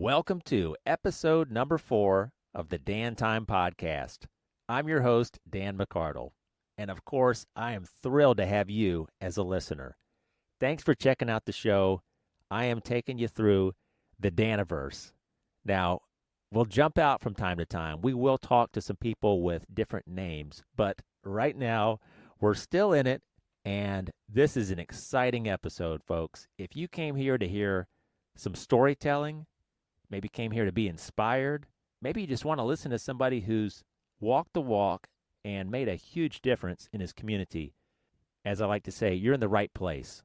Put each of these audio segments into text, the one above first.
Welcome to episode number 4 of the Dan Time Podcast. I'm your host, Dan McCardle, and of course, I am thrilled to have you as a listener. Thanks for checking out the show. I am taking you through the Daniverse. Now, we'll jump out from time to time. We will talk to some people with different names, but right now, we're still in it, and this is an exciting episode, folks. If you came here to hear some storytelling, maybe came here to be inspired, maybe you just want to listen to somebody who's walked the walk and made a huge difference in his community, as I like to say, you're in the right place.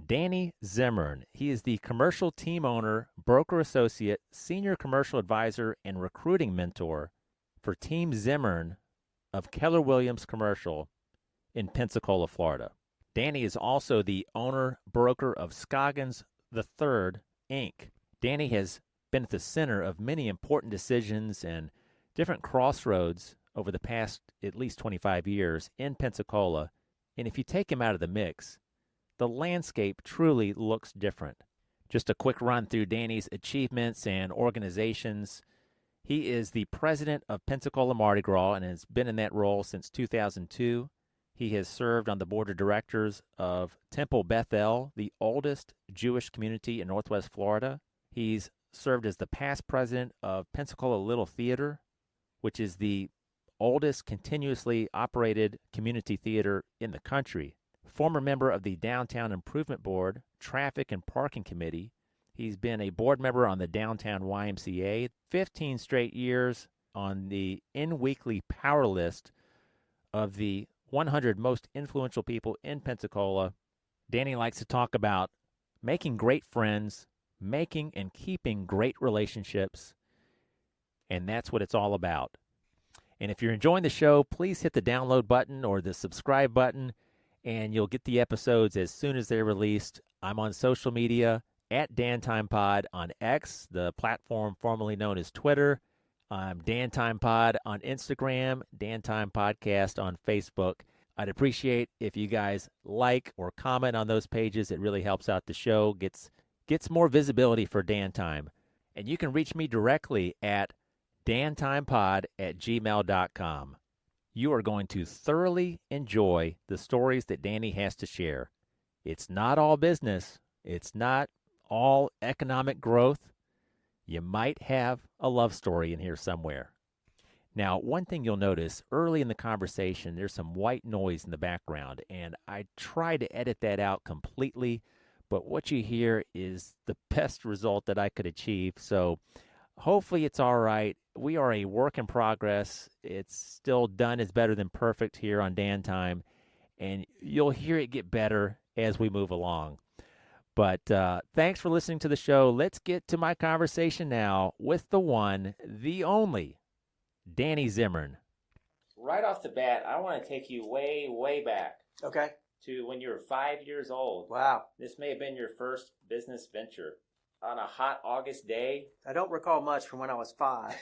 Danny Zimmern, he is the commercial team owner, broker associate, senior commercial advisor, and recruiting mentor for Team Zimmern of Keller Williams Commercial in Pensacola, Florida. Danny is also the owner broker of Scoggins III, Inc. Danny has been at the center of many important decisions and different crossroads over the past at least 25 years in Pensacola. And if you take him out of the mix, the landscape truly looks different. Just a quick run through Danny's achievements and organizations. He is the president of Pensacola Mardi Gras and has been in that role since 2002. He has served on the board of directors of Temple Bethel, the oldest Jewish community in Northwest Florida. He's served as the past president of Pensacola Little Theater, which is the oldest continuously operated community theater in the country. Former member of the Downtown Improvement Board, Traffic and Parking Committee. He's been a board member on the Downtown YMCA, 15 straight years on the In-Weekly Power List of the 100 most influential people in Pensacola. Danny likes to talk about making great friends, making and keeping great relationships, and that's what it's all about. And if you're enjoying the show, please hit the download button or the subscribe button, and you'll get the episodes as soon as they're released. I'm on social media at DanTimePod on X, the platform formerly known as Twitter. I'm DanTimePod on Instagram, DanTime Podcast on Facebook. I'd appreciate if you guys like or comment on those pages. It really helps out the show, gets more visibility for Dan Time. And you can reach me directly at dantimepod@gmail.com. You are going to thoroughly enjoy the stories that Danny has to share. It's not all business. It's not all economic growth. You might have a love story in here somewhere. Now, one thing you'll notice early in the conversation, there's some white noise in the background, and I try to edit that out completely, but what you hear is the best result that I could achieve. So hopefully it's all right. We are a work in progress. It's still done is better than perfect here on Dan Time, and you'll hear it get better as we move along. But thanks for listening to the show. Let's get to my conversation now with the one, the only, Danny Zimmern. Right off the bat, I want to take you way, way back. Okay. To when you were 5 years old. Wow. This may have been your first business venture. On a hot August day. I don't recall much from when I was 5.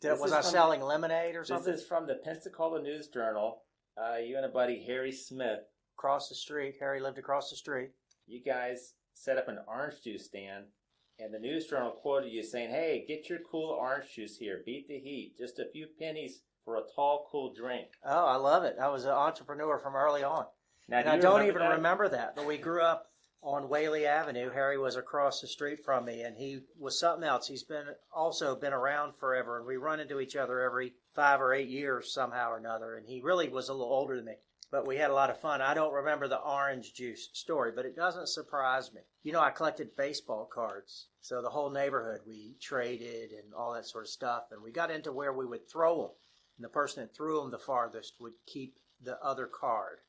Was I selling lemonade or something? This is from the Pensacola News Journal. You and a buddy, Harry Smith. Across the street. Harry lived across the street. You guys set up an orange juice stand, and the News Journal quoted you saying, "Hey, get your cool orange juice here. Beat the heat. Just a few pennies for a tall, cool drink." Oh, I love it. I was an entrepreneur from early on. Now, and I don't even remember that, but we grew up on Whaley Avenue. Harry was across the street from me, and he was something else. He's also been around forever, and we run into each other every 5 or 8 years somehow or another, and he really was a little older than me. But we had a lot of fun. I don't remember the orange juice story, but it doesn't surprise me. You know, I collected baseball cards, so the whole neighborhood, we traded and all that sort of stuff, and we got into where we would throw them, and the person that threw them the farthest would keep the other card.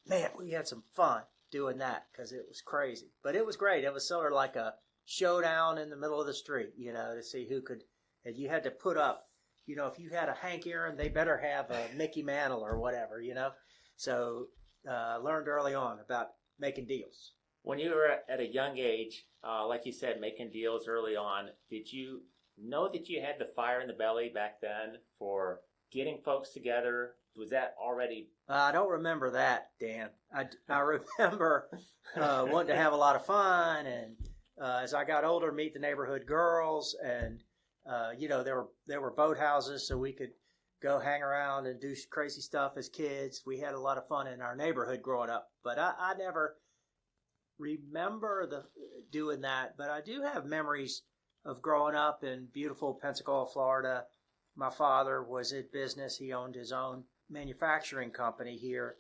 Man, we had some fun doing that because it was crazy. But it was great. It was sort of like a showdown in the middle of the street, you know, to see who could. And you had to put up, you know, if you had a Hank Aaron, they better have a Mickey Mantle or whatever, you know. So I learned early on about making deals. When you were at a young age, like you said, making deals early on, did you know that you had the fire in the belly back then for getting folks together? Was that already? I don't remember that, Dan. I remember wanting to have a lot of fun and as I got older, meet the neighborhood girls, and there were boat houses, so we could go hang around and do crazy stuff as kids. We had a lot of fun in our neighborhood growing up, but I never remember doing that. But I do have memories of growing up in beautiful Pensacola, Florida. My father was in business. He owned his own manufacturing company here.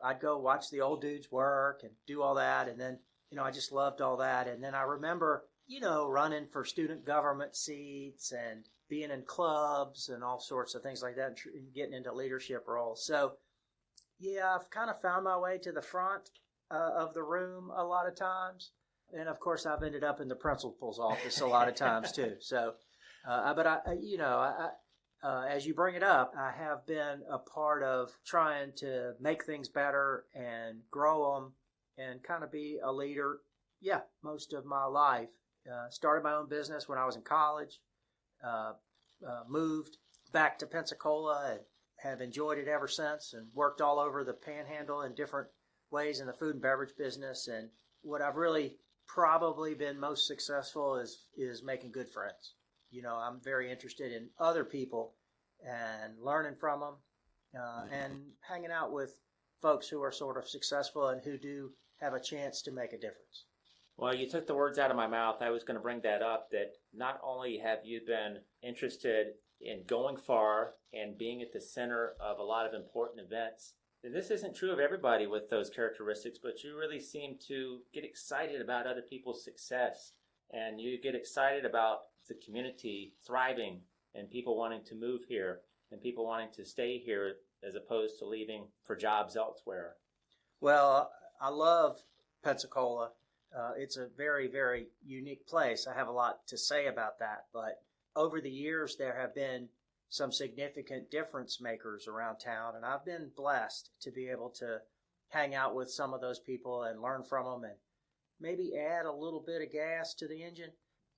I'd go watch the old dudes work and do all that. And then, I just loved all that. And then I remember, running for student government seats and being in clubs and all sorts of things like that, and getting into leadership roles. So, yeah, I've kind of found my way to the front of the room a lot of times. And of course, I've ended up in the principal's office a lot of times too. So, as you bring it up, I have been a part of trying to make things better and grow them and kind of be a leader, most of my life. Started my own business when I was in college, moved back to Pensacola and have enjoyed it ever since, and worked all over the Panhandle in different ways in the food and beverage business. And what I've really probably been most successful is making good friends. I'm very interested in other people and learning from them, and hanging out with folks who are sort of successful and who do have a chance to make a difference. Well, you took the words out of my mouth. I was going to bring that up, that not only have you been interested in going far and being at the center of a lot of important events, and this isn't true of everybody with those characteristics, but you really seem to get excited about other people's success, and you get excited about the community thriving and people wanting to move here and people wanting to stay here as opposed to leaving for jobs elsewhere. Well, I love Pensacola. It's a very, very unique place. I have a lot to say about that, but over the years there have been some significant difference makers around town, and I've been blessed to be able to hang out with some of those people and learn from them and maybe add a little bit of gas to the engine.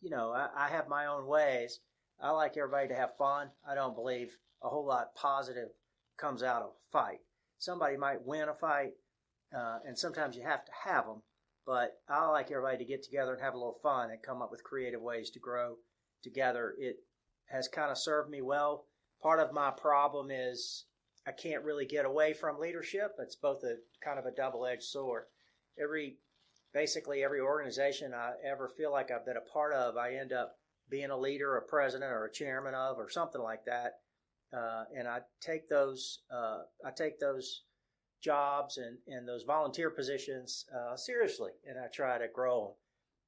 I have my own ways. I like everybody to have fun. I don't believe a whole lot positive comes out of a fight. Somebody might win a fight, and sometimes you have to have them, but I like everybody to get together and have a little fun and come up with creative ways to grow together. It has kind of served me well. Part of my problem is I can't really get away from leadership. It's both a kind of a double-edged sword. Basically every organization I ever feel like I've been a part of, I end up being a leader, a president, or a chairman of, or something like that. And I take those jobs and those volunteer positions seriously, and I try to grow them.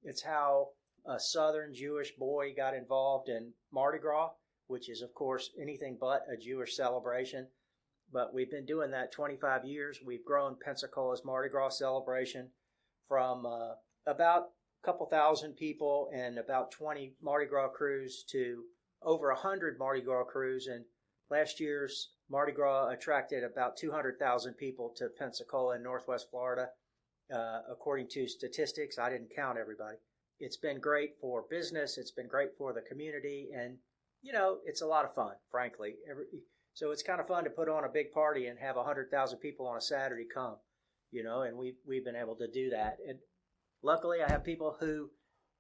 It's how a Southern Jewish boy got involved in Mardi Gras, which is, of course, anything but a Jewish celebration. But we've been doing that 25 years. We've grown Pensacola's Mardi Gras celebration from about a couple thousand people and about 20 Mardi Gras crews to over 100 Mardi Gras crews. And last year's Mardi Gras attracted about 200,000 people to Pensacola in Northwest Florida, according to statistics. I didn't count everybody. It's been great for business. It's been great for the community. And, it's a lot of fun, frankly. So it's kind of fun to put on a big party and have 100,000 people on a Saturday come, and we've been able to do that. And luckily, I have people who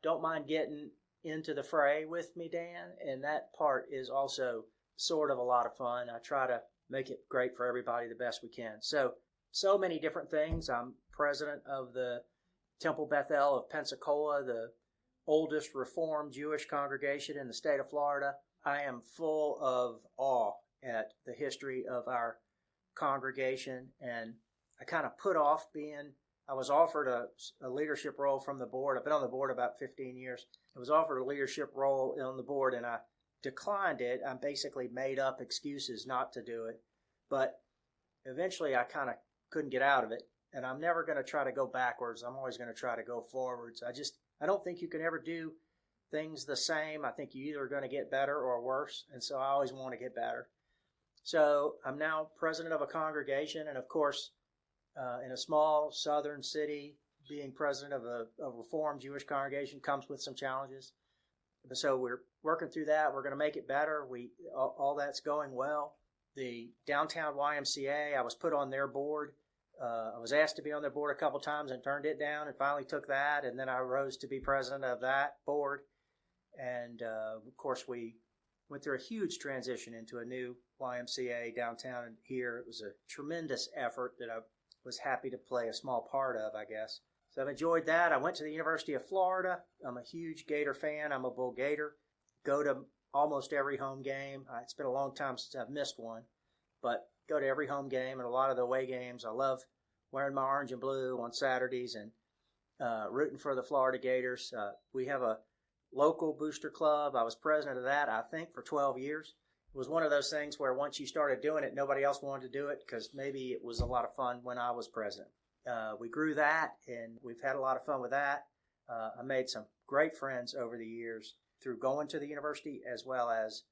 don't mind getting into the fray with me, Dan, and that part is also sort of a lot of fun. I try to make it great for everybody the best we can. So many different things. I'm president of the Temple Bethel of Pensacola, the oldest Reformed Jewish congregation in the state of Florida. I am full of awe at the history of our congregation, and I kind of put off I was offered a leadership role from the board. I've been on the board about 15 years. I was offered a leadership role on the board, and I declined it. I basically made up excuses not to do it, but eventually I kind of couldn't get out of it, and I'm never going to try to go backwards. I'm always going to try to go forwards. I don't think you can ever do things the same. I think you either are going to get better or worse, and so I always want to get better. So I'm now president of a congregation, and of course, in a small southern city, being president of a Reformed Jewish congregation comes with some challenges. So we're working through that. We're going to make it better. All that's going well. The downtown YMCA, I was put on their board I was asked to be on their board a couple times and turned it down and finally took that. And then I rose to be president of that board. And of course, we went through a huge transition into a new YMCA downtown here. It was a tremendous effort that I was happy to play a small part of, I guess. So I've enjoyed that. I went to the University of Florida. I'm a huge Gator fan. I'm a Bull Gator. Go to almost every home game. It's been a long time since I've missed one, but go to every home game and a lot of the away games. I love wearing my orange and blue on Saturdays and rooting for the Florida Gators. We have a local booster club. I was president of that, I think, for 12 years. It was one of those things where once you started doing it, nobody else wanted to do it because maybe it was a lot of fun when I was president. We grew that, and we've had a lot of fun with that. I made some great friends over the years through going to the university as well as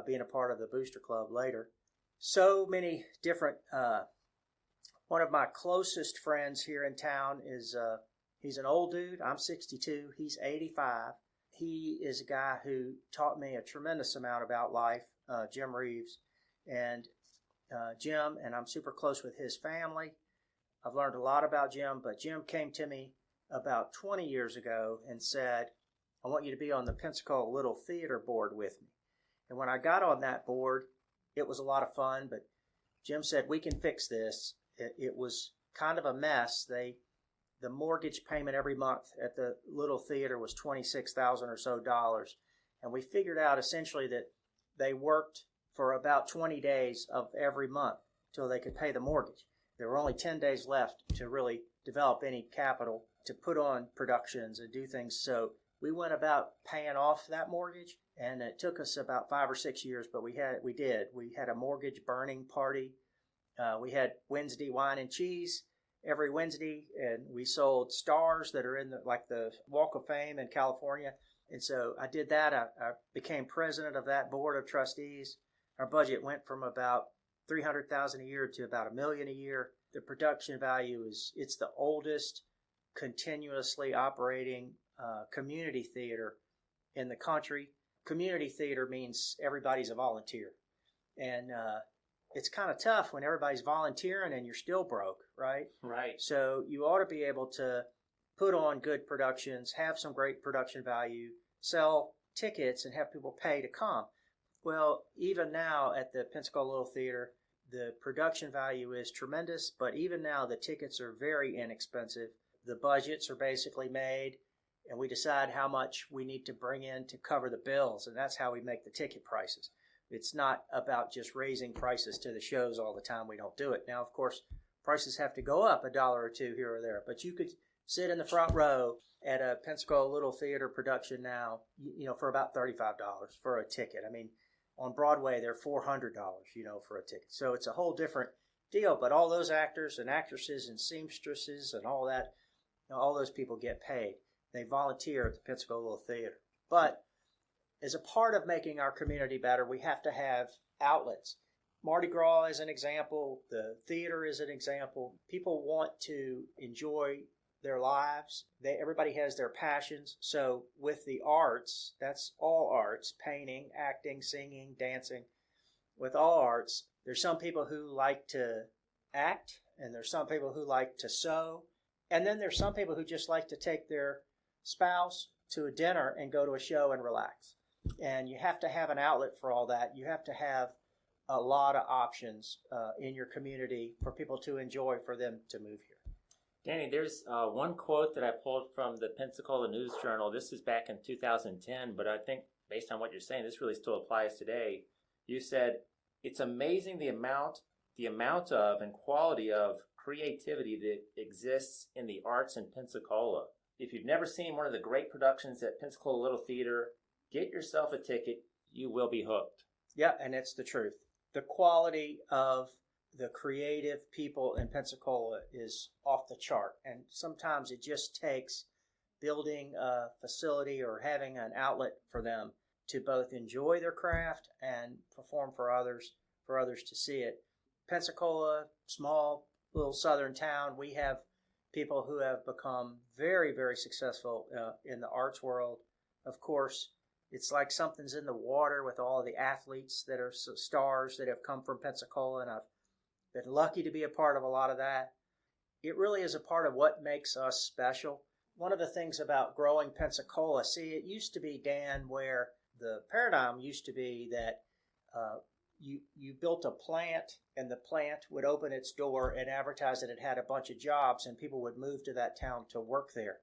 being a part of the booster club later. So many different, one of my closest friends here in town is, he's an old dude. I'm 62. He's 85. He is a guy who taught me a tremendous amount about life, Jim Reeves. And Jim, and I'm super close with his family. I've learned a lot about Jim, but Jim came to me about 20 years ago and said, I want you to be on the Pensacola Little Theater board with me. And when I got on that board, it was a lot of fun, but Jim said, we can fix this. It was kind of a mess. The mortgage payment every month at the Little Theater was $26,000 or so dollars. And we figured out essentially that they worked for about 20 days of every month till they could pay the mortgage. There were only 10 days left to really develop any capital to put on productions and do things. So we went about paying off that mortgage, and it took us about 5 or 6 years, but we did. We had a mortgage burning party. We had Wednesday wine and cheese every Wednesday, and we sold stars that are in the Walk of Fame in California. And so I did that. I became president of that board of trustees. Our budget went from about $300,000 a year to about $1 million a year. The production value it's the oldest continuously operating community theater in the country. Community theater means everybody's a volunteer. And it's kind of tough when everybody's volunteering and you're still broke, right? Right. So you ought to be able to put on good productions, have some great production value, sell tickets, and have people pay to come. Well, even now at the Pensacola Little Theater, the production value is tremendous, but even now the tickets are very inexpensive. The budgets are basically made, and we decide how much we need to bring in to cover the bills, and that's how we make the ticket prices. It's not about just raising prices to the shows all the time. We don't do it. Now, of course, prices have to go up $1 or $2 here or there, but you could sit in the front row at a Pensacola Little Theater production now, for about $35 for a ticket. I mean, on Broadway, they're $400, for a ticket. So it's a whole different deal. But all those actors and actresses and seamstresses and all that, all those people get paid. They volunteer at the Pensacola Little Theater. But as a part of making our community better, we have to have outlets. Mardi Gras is an example. The theater is an example. People want to enjoy their lives. Everybody has their passions. So with the arts, that's all arts, painting, acting, singing, dancing. With all arts, there's some people who like to act, and there's some people who like to sew, and then there's some people who just like to take their spouse to a dinner and go to a show and relax. And you have to have an outlet for all that. You have to have a lot of options in your community for people to enjoy, for them to move here. Danny, there's one quote that I pulled from the Pensacola News Journal. This is back in 2010, but I think based on what you're saying, this really still applies today. You said, it's amazing the amount of and quality of creativity that exists in the arts in Pensacola. If you've never seen one of the great productions at Pensacola Little Theater, get yourself a ticket. You will be hooked. Yeah, and it's the truth. The quality of the creative people in Pensacola is off the chart. And sometimes it just takes building a facility or having an outlet for them to both enjoy their craft and perform for others to see it. Pensacola, small little southern town, we have people who have become very, very successful in the arts world. Of course, it's like something's in the water with all of the athletes that are stars that have come from Pensacola, and I've been lucky to be a part of a lot of that. it really is a part of what makes us special. One of the things about growing Pensacola, see, it used to be, Dan, where the paradigm used to be that you built a plant and the plant would open its door and advertise that it had a bunch of jobs and people would move to that town to work there.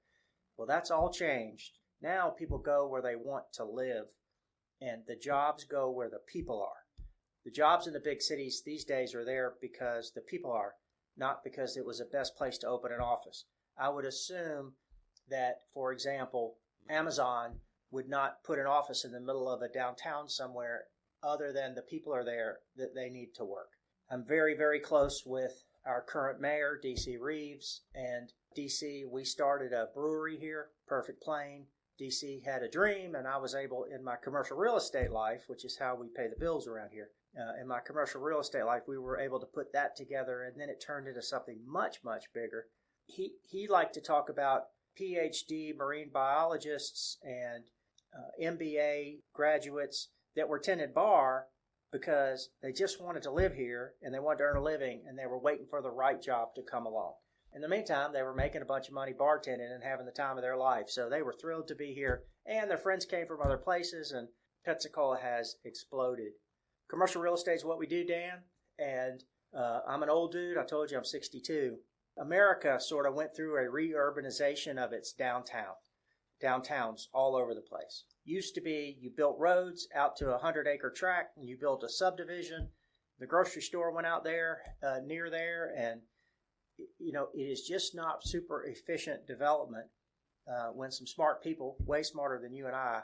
Well, that's all changed. Now people go where they want to live, and the jobs go where the people are. The jobs in the big cities these days are there because the people are, not because it was the best place to open an office. I would assume that, for example, Amazon would not put an office in the middle of a downtown somewhere other than the people are there that they need to work. I'm very, very close with our current mayor, D.C. Reeves, and D.C., we started a brewery here, Perfect Plain. D.C. had a dream, and I was able, in my commercial real estate life, which is how we pay the bills around here, in my commercial real estate life, we were able to put that together, and then it turned into something much, much bigger. He liked to talk about PhD marine biologists and MBA graduates that were tending bar because they just wanted to live here and they wanted to earn a living and they were waiting for the right job to come along. In the meantime, they were making a bunch of money bartending and having the time of their life. So they were thrilled to be here, and their friends came from other places, and Pensacola has exploded. Commercial real estate is what we do, Dan, and I'm an old dude. I told you I'm 62. America sort of went through a reurbanization of its downtowns all over the place. Used to be you built roads out to a 100-acre tract, and you built a subdivision. The grocery store went out there, near there, and it is just not super efficient development when some smart people, way smarter than you and I,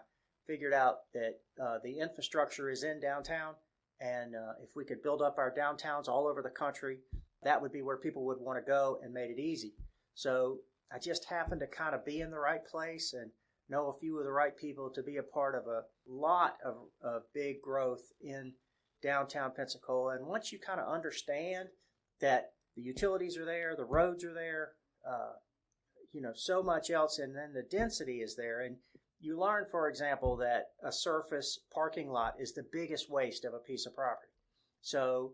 figured out that the infrastructure is in downtown, and if we could build up our downtowns all over the country, that would be where people would want to go and made it easy. So I just happened to kind of be in the right place and know a few of the right people to be a part of a lot of big growth in downtown Pensacola. And once you kind of understand that the utilities are there, the roads are there, so much else, and then the density is there. And you learn, for example, that a surface parking lot is the biggest waste of a piece of property. So,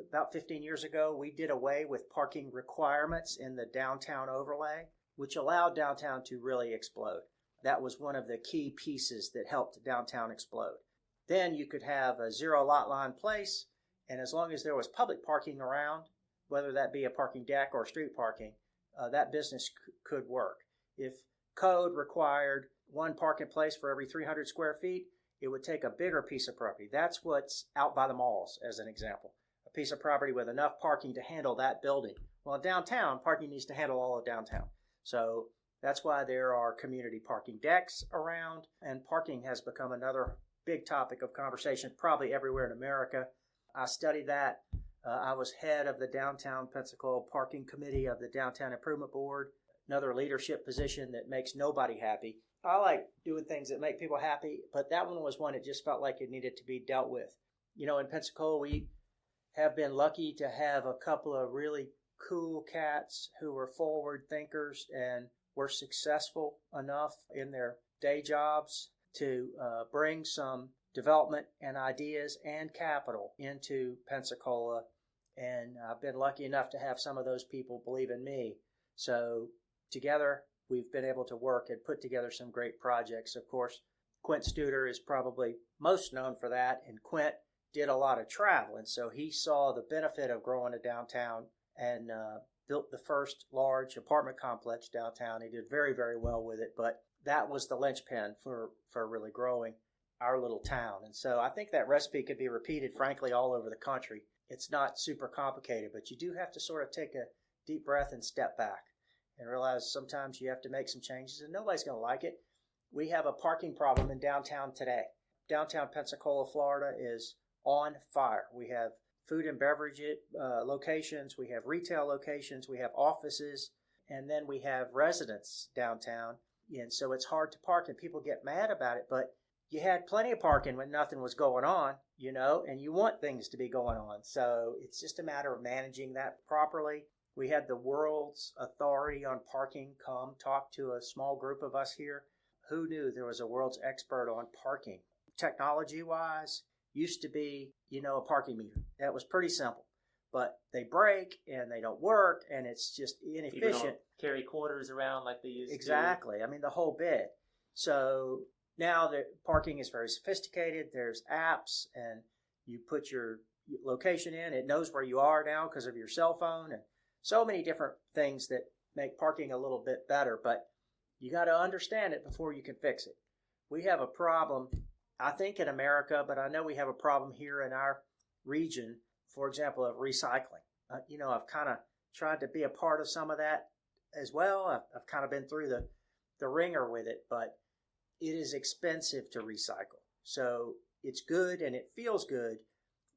about 15 years ago, we did away with parking requirements in the downtown overlay, which allowed downtown to really explode. That was one of the key pieces that helped downtown explode. Then you could have a zero lot line place, and as long as there was public parking around, whether that be a parking deck or street parking, that business could work. If code required one parking place for every 300 square feet, it would take a bigger piece of property. That's what's out by the malls, as an example. A piece of property with enough parking to handle that building. Well, in downtown, parking needs to handle all of downtown. So that's why there are community parking decks around, and parking has become another big topic of conversation probably everywhere in America. I studied that. I was head of the Downtown Pensacola Parking Committee of the Downtown Improvement Board, another leadership position that makes nobody happy. I like doing things that make people happy, but that one was one that just felt like it needed to be dealt with. In Pensacola, we have been lucky to have a couple of really cool cats who were forward thinkers and were successful enough in their day jobs to bring some development and ideas and capital into Pensacola. And I've been lucky enough to have some of those people believe in me. So together, we've been able to work and put together some great projects. Of course, Quint Studer is probably most known for that, and Quint did a lot of travel, and so he saw the benefit of growing a downtown and built the first large apartment complex downtown. He did very, very well with it, but that was the linchpin for really growing our little town. And so I think that recipe could be repeated, frankly, all over the country. It's not super complicated, but you do have to sort of take a deep breath and step back and realize sometimes you have to make some changes, and nobody's going to like it. We have a parking problem in downtown today. Downtown Pensacola, Florida is on fire. We have food and beverage locations, we have retail locations, we have offices, and then we have residents downtown. And so it's hard to park, and people get mad about it, but you had plenty of parking when nothing was going on, and you want things to be going on. So it's just a matter of managing that properly. We had the world's authority on parking come talk to a small group of us here. Who knew there was a world's expert on parking? Technology-wise, used to be, a parking meter. That was pretty simple. but they break and they don't work, and it's just inefficient. People don't carry quarters around like they used to. Exactly. I mean, the whole bit. So now the parking is very sophisticated. There's apps, and you put your location in. It knows where you are now because of your cell phone, and so many different things that make parking a little bit better. But you got to understand it before you can fix it. We have a problem, I think, in America, but I know we have a problem here in our region, for example, of recycling. I've kind of tried to be a part of some of that as well. I've kind of been through the ringer with it, but it is expensive to recycle. So it's good and it feels good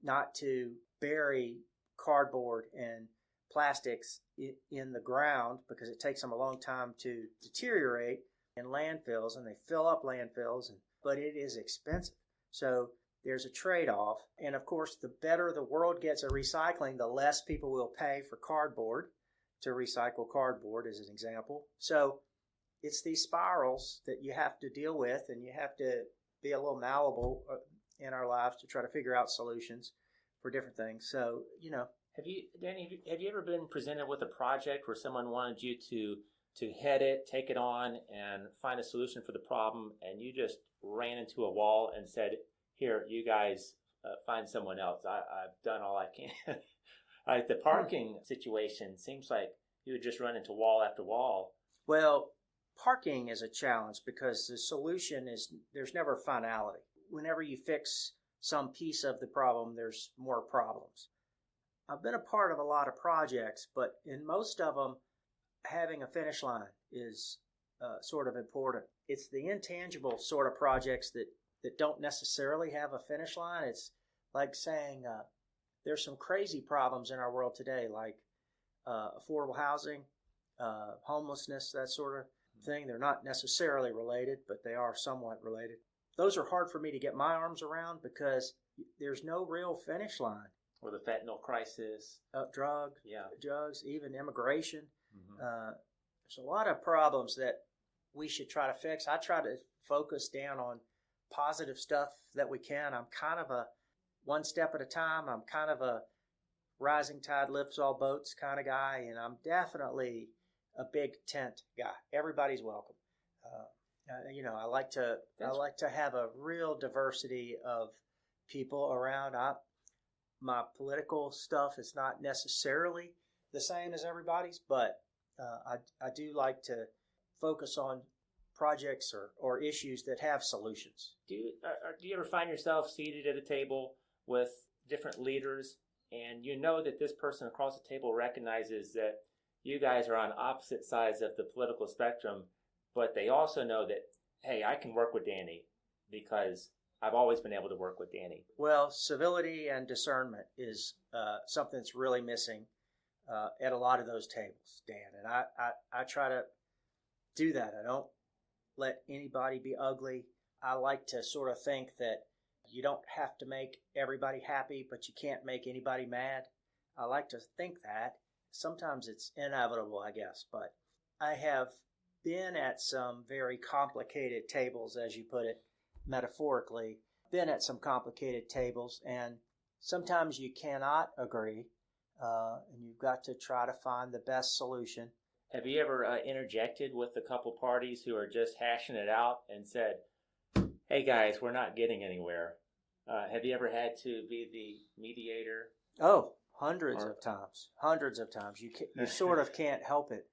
not to bury cardboard and plastics in the ground because it takes them a long time to deteriorate in landfills, and they fill up landfills, but it is expensive. So there's a trade-off. And of course, the better the world gets at recycling, the less people will pay for cardboard to recycle cardboard, as an example. So it's these spirals that you have to deal with, and you have to be a little malleable in our lives to try to figure out solutions for different things. So, Danny, have you ever been presented with a project where someone wanted you to head it, take it on, and find a solution for the problem, and you just ran into a wall and said, here, you guys find someone else. I've done all I can. The parking situation seems like you would just run into wall after wall. Well, parking is a challenge because the solution is there's never finality. Whenever you fix some piece of the problem, there's more problems. I've been a part of a lot of projects, but in most of them, having a finish line is sort of important. It's the intangible sort of projects that don't necessarily have a finish line. It's like saying there's some crazy problems in our world today, like affordable housing, homelessness, that sort of thing. They're not necessarily related, but they are somewhat related. Those are hard for me to get my arms around because there's no real finish line. Or the fentanyl crisis. Drugs, even immigration. Mm-hmm. There's a lot of problems that we should try to fix. I try to focus down on positive stuff that we can. I'm kind of a one step at a time. I'm kind of a rising tide lifts all boats kind of guy, and I'm definitely a big tent guy. Everybody's welcome. I like to have a real diversity of people around. My political stuff is not necessarily the same as everybody's, but I do like to focus on projects or issues that have solutions. Do you ever find yourself seated at a table with different leaders, and you know that this person across the table recognizes that you guys are on opposite sides of the political spectrum, but they also know that, hey, I can work with Danny because I've always been able to work with Danny? Well, civility and discernment is something that's really missing at a lot of those tables, Dan. And I try to do that. I don't let anybody be ugly. I like to sort of think that you don't have to make everybody happy, but you can't make anybody mad. I like to think that. Sometimes it's inevitable, I guess. But I have been at some very complicated tables, as you put it, metaphorically, been at some complicated tables, and sometimes you cannot agree, and you've got to try to find the best solution. Have you ever interjected with a couple parties who are just hashing it out and said, hey guys, we're not getting anywhere? Have you ever had to be the mediator? Oh, hundreds of times. You sort of can't help it,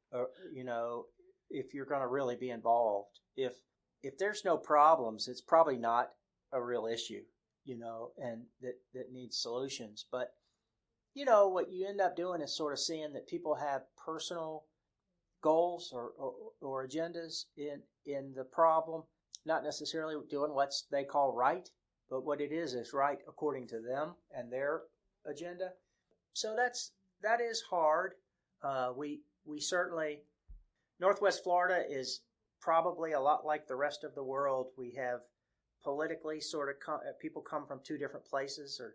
if you're going to really be involved. If there's no problems, it's probably not a real issue, and that needs solutions. But, what you end up doing is sort of seeing that people have personal goals or agendas in the problem, not necessarily doing what they call right, but what it is right according to them and their agenda. So that is hard. We certainly, Northwest Florida is probably a lot like the rest of the world. We have politically sort of people come from two different places, or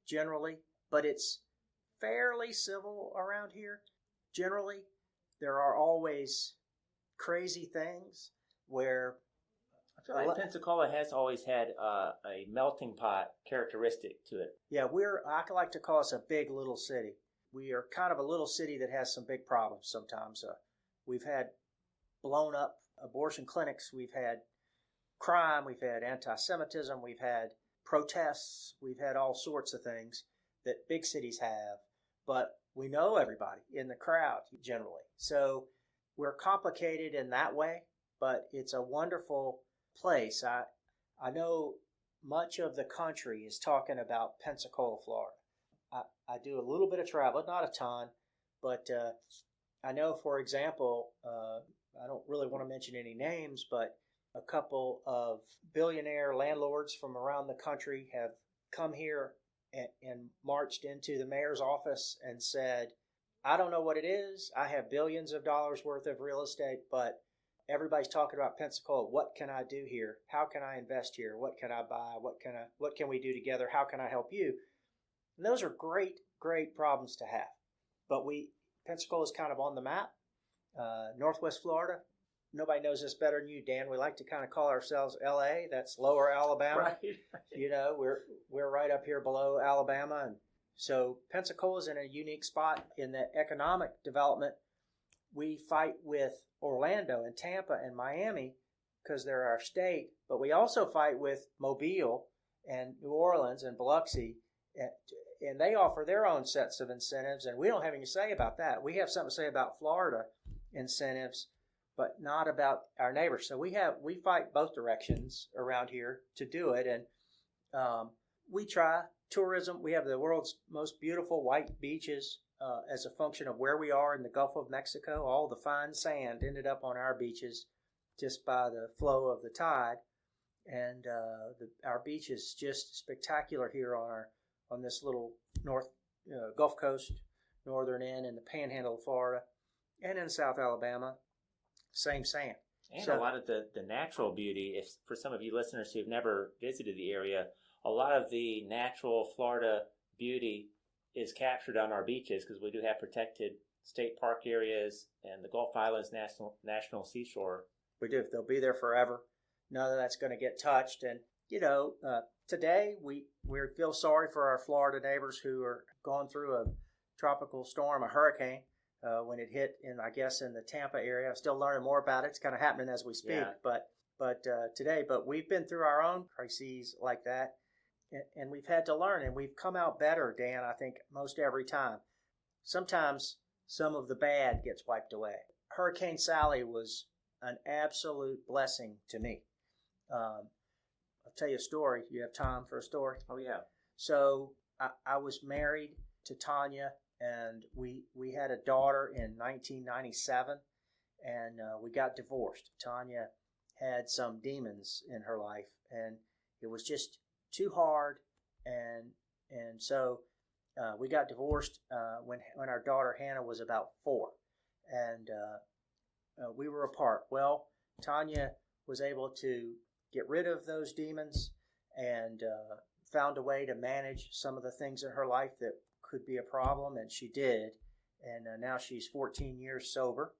generally, but it's fairly civil around here. Generally, there are always crazy things where I feel like Pensacola has always had a melting pot characteristic to it. Yeah, I like to call us a big little city. we are kind of a little city that has some big problems sometimes. We've had blown up abortion clinics. We've had crime. We've had anti-Semitism. We've had protests. We've had all sorts of things that big cities have. But we know everybody in the crowd generally. So we're complicated in that way, but it's a wonderful place. I know much of the country is talking about Pensacola, Florida. I do a little bit of travel, not a ton, but I know, for example, I don't really want to mention any names, but a couple of billionaire landlords from around the country have come here and marched into the mayor's office and said, I don't know what it is. I have billions of dollars worth of real estate, but everybody's talking about Pensacola. What can I do here? How can I invest here? What can I buy? What can we do together? How can I help you? And those are great, great problems to have. But Pensacola is kind of on the map. Northwest Florida. Nobody knows this better than you, Dan. We like to kind of call ourselves L.A. That's Lower Alabama. Right. You know, we're right up here below Alabama, and so Pensacola's in a unique spot in the economic development. We fight with Orlando and Tampa and Miami because they're our state, but we also fight with Mobile and New Orleans and Biloxi, and they offer their own sets of incentives, and we don't have anything to say about that. We have something to say about Florida incentives, but not about our neighbors. So we fight both directions around here to do it, and we try tourism. We have the world's most beautiful white beaches as a function of where we are in the Gulf of Mexico. All the fine sand ended up on our beaches just by the flow of the tide, and our beach is just spectacular here on this little north Gulf Coast, northern end, in the Panhandle of Florida, and in South Alabama. Same sand. And so, a lot of the natural beauty, if for some of you listeners who've never visited the area, a lot of the natural Florida beauty is captured on our beaches because we do have protected state park areas and the Gulf Islands National Seashore. We do. They'll be there forever. None of that's going to get touched. And, today we feel sorry for our Florida neighbors who are going through a tropical storm, a hurricane. When it hit in the Tampa area. I'm still learning more about it. It's kind of happening as we speak. Yeah. But today, we've been through our own crises like that, and we've had to learn, and we've come out better, Dan, I think, most every time. Sometimes some of the bad gets wiped away. Hurricane Sally was an absolute blessing to me. I'll tell you a story. You have time for a story? Oh, yeah. So I was married to Tanya, and we had a daughter in 1997, and we got divorced. Tanya had some demons in her life, and it was just too hard, and so we got divorced when our daughter Hannah was about 4, and we were apart. Well, Tanya was able to get rid of those demons and found a way to manage some of the things in her life that could be a problem, and she did, and now she's 14 years sober.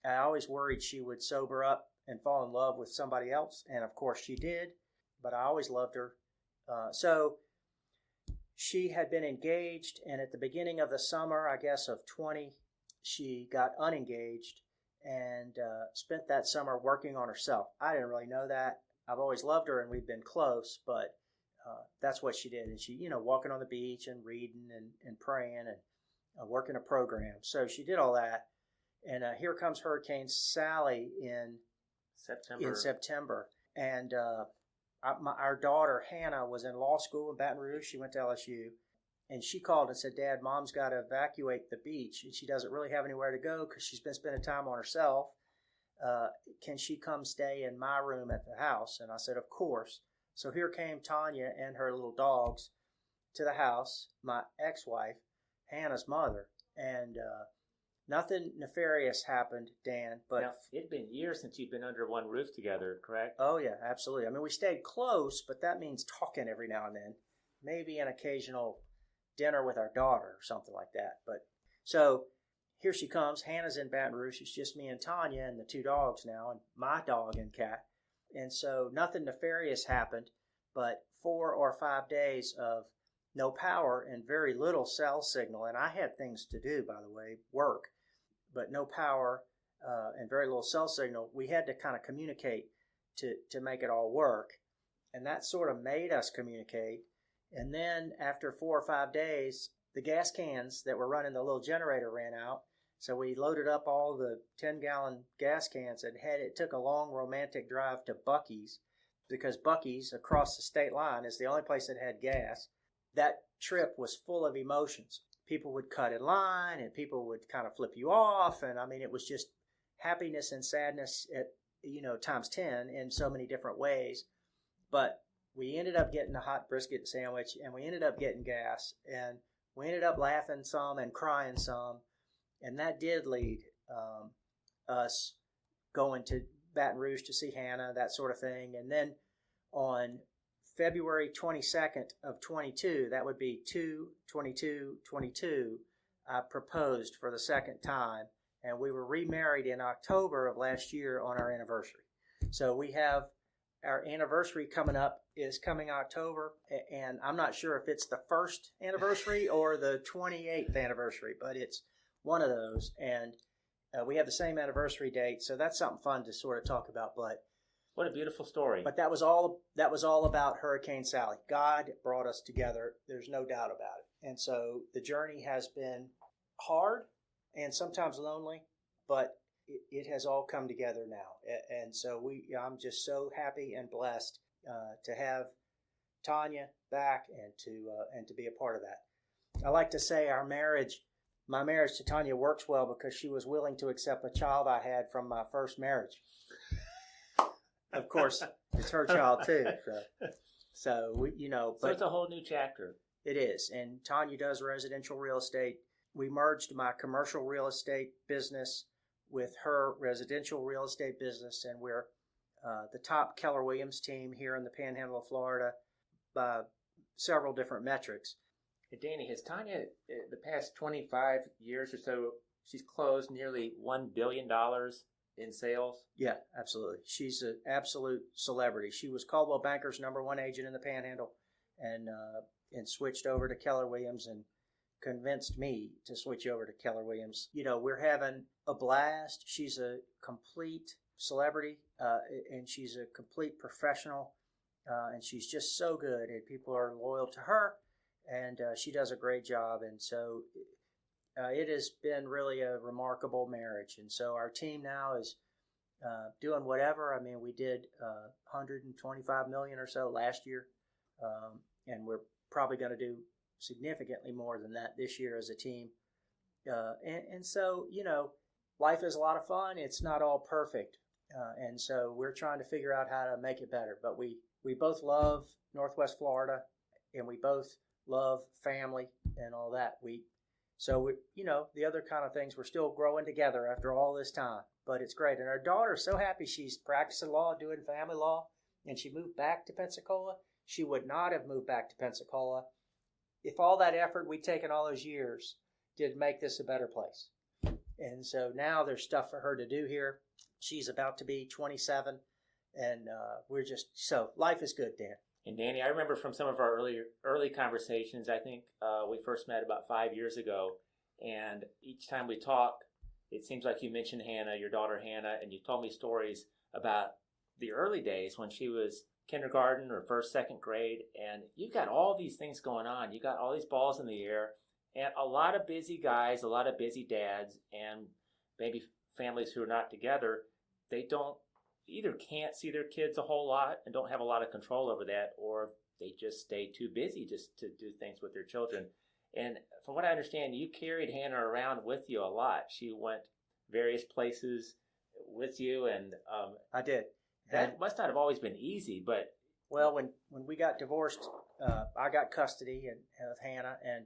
I always worried she would sober up and fall in love with somebody else, and of course she did, but I always loved her. So she had been engaged, and at the beginning of the summer, I guess, of 20, she got unengaged and spent that summer working on herself. I didn't really know that. I've always loved her, and we've been close, but that's what she did. And she, walking on the beach and reading and praying and working a program. So she did all that. And here comes Hurricane Sally in September. And our daughter, Hannah, was in law school in Baton Rouge. She went to LSU. And she called and said, Dad, Mom's got to evacuate the beach. And she doesn't really have anywhere to go because she's been spending time on herself. Can she come stay in my room at the house? And I said, of course. So here came Tanya and her little dogs to the house, my ex-wife, Hannah's mother, and nothing nefarious happened, Dan. But now, it'd been years since you'd been under one roof together, correct? Oh, yeah, absolutely. I mean, we stayed close, but that means talking every now and then, maybe an occasional dinner with our daughter or something like that. But so here she comes. Hannah's in Baton Rouge. It's just me and Tanya and the 2 dogs now, and my dog and cat. And so nothing nefarious happened, but 4 or 5 days of no power and very little cell signal. And I had things to do, by the way, work, but no power and very little cell signal. We had to kind of communicate to make it all work. And that sort of made us communicate. And then after 4 or 5 days, the gas cans that were running the little generator ran out. So we loaded up all the 10-gallon gas cans and it took a long romantic drive to Buc-ee's, because Buc-ee's across the state line is the only place that had gas. That trip was full of emotions. People would cut in line and people would kind of flip you off. And I mean, it was just happiness and sadness at, times 10 in so many different ways. But we ended up getting a hot brisket sandwich, and we ended up getting gas, and we ended up laughing some and crying some. And that did lead us going to Baton Rouge to see Hannah, that sort of thing. And then on February 22nd of 22, that would be 2/22/22, I proposed for the second time. And we were remarried in October of last year on our anniversary. So we have our anniversary is coming October, and I'm not sure if it's the first anniversary or the 28th anniversary, but it's one of those. And we have the same anniversary date, so that's something fun to sort of talk about. But what a beautiful story. But that was all about Hurricane Sally. God brought us together. There's no doubt about it. And so the journey has been hard and sometimes lonely, but it has all come together now. And so I'm just so happy and blessed to have Tanya back and to be a part of that. I like to say my marriage to Tanya works well because she was willing to accept a child I had from my first marriage. Of course, it's her child too. So So it's a whole new chapter. It is. And Tanya does residential real estate. We merged my commercial real estate business with her residential real estate business, and we're the top Keller Williams team here in the Panhandle of Florida by several different metrics. Hey, Danny, has Tanya, the past 25 years or so, she's closed nearly $1 billion in sales? Yeah, absolutely. She's an absolute celebrity. She was Coldwell Banker's #1 agent in the Panhandle, and switched over to Keller Williams and convinced me to switch over to Keller Williams. We're having a blast. She's a complete celebrity, and she's a complete professional, and she's just so good, and people are loyal to her, and she does a great job. And so it has been really a remarkable marriage. And so our team now is doing whatever. I mean, we did $125 million or so last year, and we're probably going to do significantly more than that this year as a team. And so, life is a lot of fun. It's not all perfect. And so we're trying to figure out how to make it better. But we both love Northwest Florida, and we both love family and all that. The other kind of things, we're still growing together after all this time. But it's great. And our daughter's so happy. She's practicing law, doing family law, and she moved back to Pensacola. She would not have moved back to Pensacola if all that effort we'd taken all those years did make this a better place. And so now there's stuff for her to do here. She's about to be 27, and life is good, Dan. And Danny, I remember from some of our early conversations, I think we first met about 5 years ago, and each time we talked, it seems like you mentioned Hannah, your daughter Hannah, and you told me stories about the early days when she was kindergarten or first, second grade, and you got all these things going on. You got all these balls in the air, and a lot of busy guys, a lot of busy dads, and maybe families who are not together, they can't see their kids a whole lot and don't have a lot of control over that, or they just stay too busy just to do things with their children. And from what I understand, you carried Hannah around with you a lot. She went various places with you, and I did. That must not have always been easy, but... Well, when we got divorced, I got custody of Hannah, and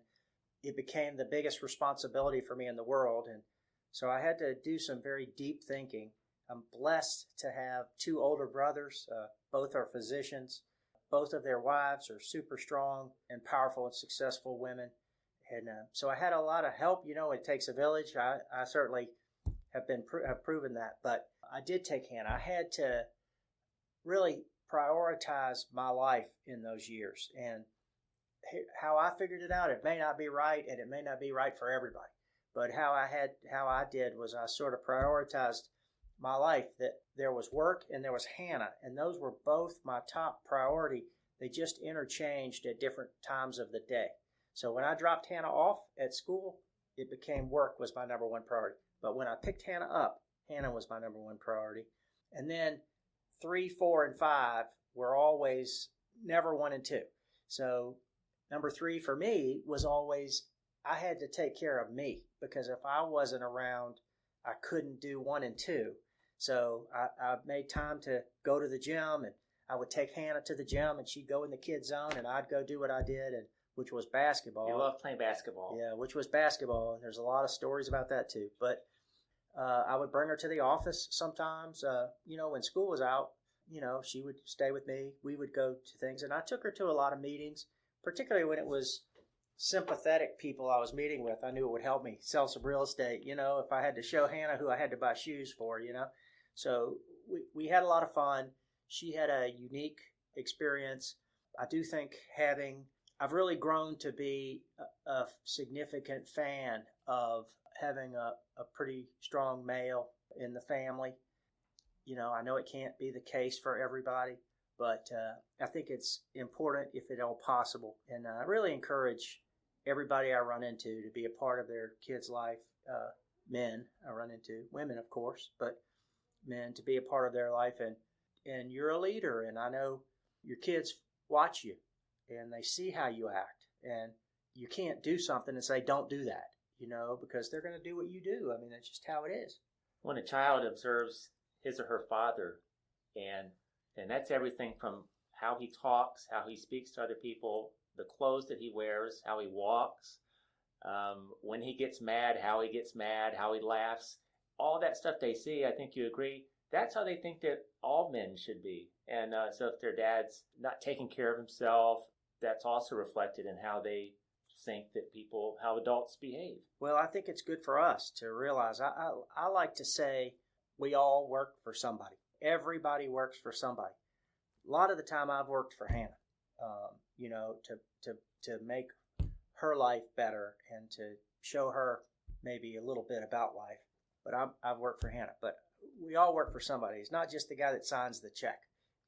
it became the biggest responsibility for me in the world. And so I had to do some very deep thinking. I'm blessed to have 2 older brothers. Both are physicians. Both of their wives are super strong and powerful and successful women. And so I had a lot of help. It takes a village. I certainly have proven that. But I did take Hannah. I had to really prioritize my life in those years. And how I figured it out, it may not be right, and it may not be right for everybody. But how I did was I sort of prioritized my life, that there was work and there was Hannah, and those were both my top priority. They just interchanged at different times of the day. So when I dropped Hannah off at school, it became work was my number one priority. But when I picked Hannah up, Hannah was my number one priority. And then 3, 4, and 5 were always never 1 and 2. So number 3 for me was always, I had to take care of me, because if I wasn't around, I couldn't do 1 and 2. So I made time to go to the gym, and I would take Hannah to the gym, and she'd go in the kids zone, and I'd go do what I did, and which was basketball. You love playing basketball. Yeah, which was basketball. And there's a lot of stories about that too. But I would bring her to the office sometimes. When school was out, she would stay with me. We would go to things, and I took her to a lot of meetings, particularly when it was sympathetic people I was meeting with. I knew it would help me sell some real estate, if I had to show Hannah who I had to buy shoes for, So we had a lot of fun. She had a unique experience. I do think I've really grown to be a significant fan of having a pretty strong male in the family. I know it can't be the case for everybody, but I think it's important if at all possible. And I really encourage everybody I run into to be a part of their kid's life. Men I run into, women of course, but men to be a part of their life. And you're a leader, and I know your kids watch you and they see how you act, and you can't do something and say don't do that, because they're going to do what you do. I mean, that's just how it is. When a child observes his or her father, and that's everything from how he talks, how he speaks to other people, the clothes that he wears, how he walks, when he gets mad, how he laughs, all that stuff they see, I think you agree, that's how they think that all men should be. And so if their dad's not taking care of himself, that's also reflected in how they think that how adults behave. Well, I think it's good for us to realize, I like to say we all work for somebody. Everybody works for somebody. A lot of the time I've worked for Hannah, to make her life better and to show her maybe a little bit about life. But I've worked for Hannah. But we all work for somebody. It's not just the guy that signs the check,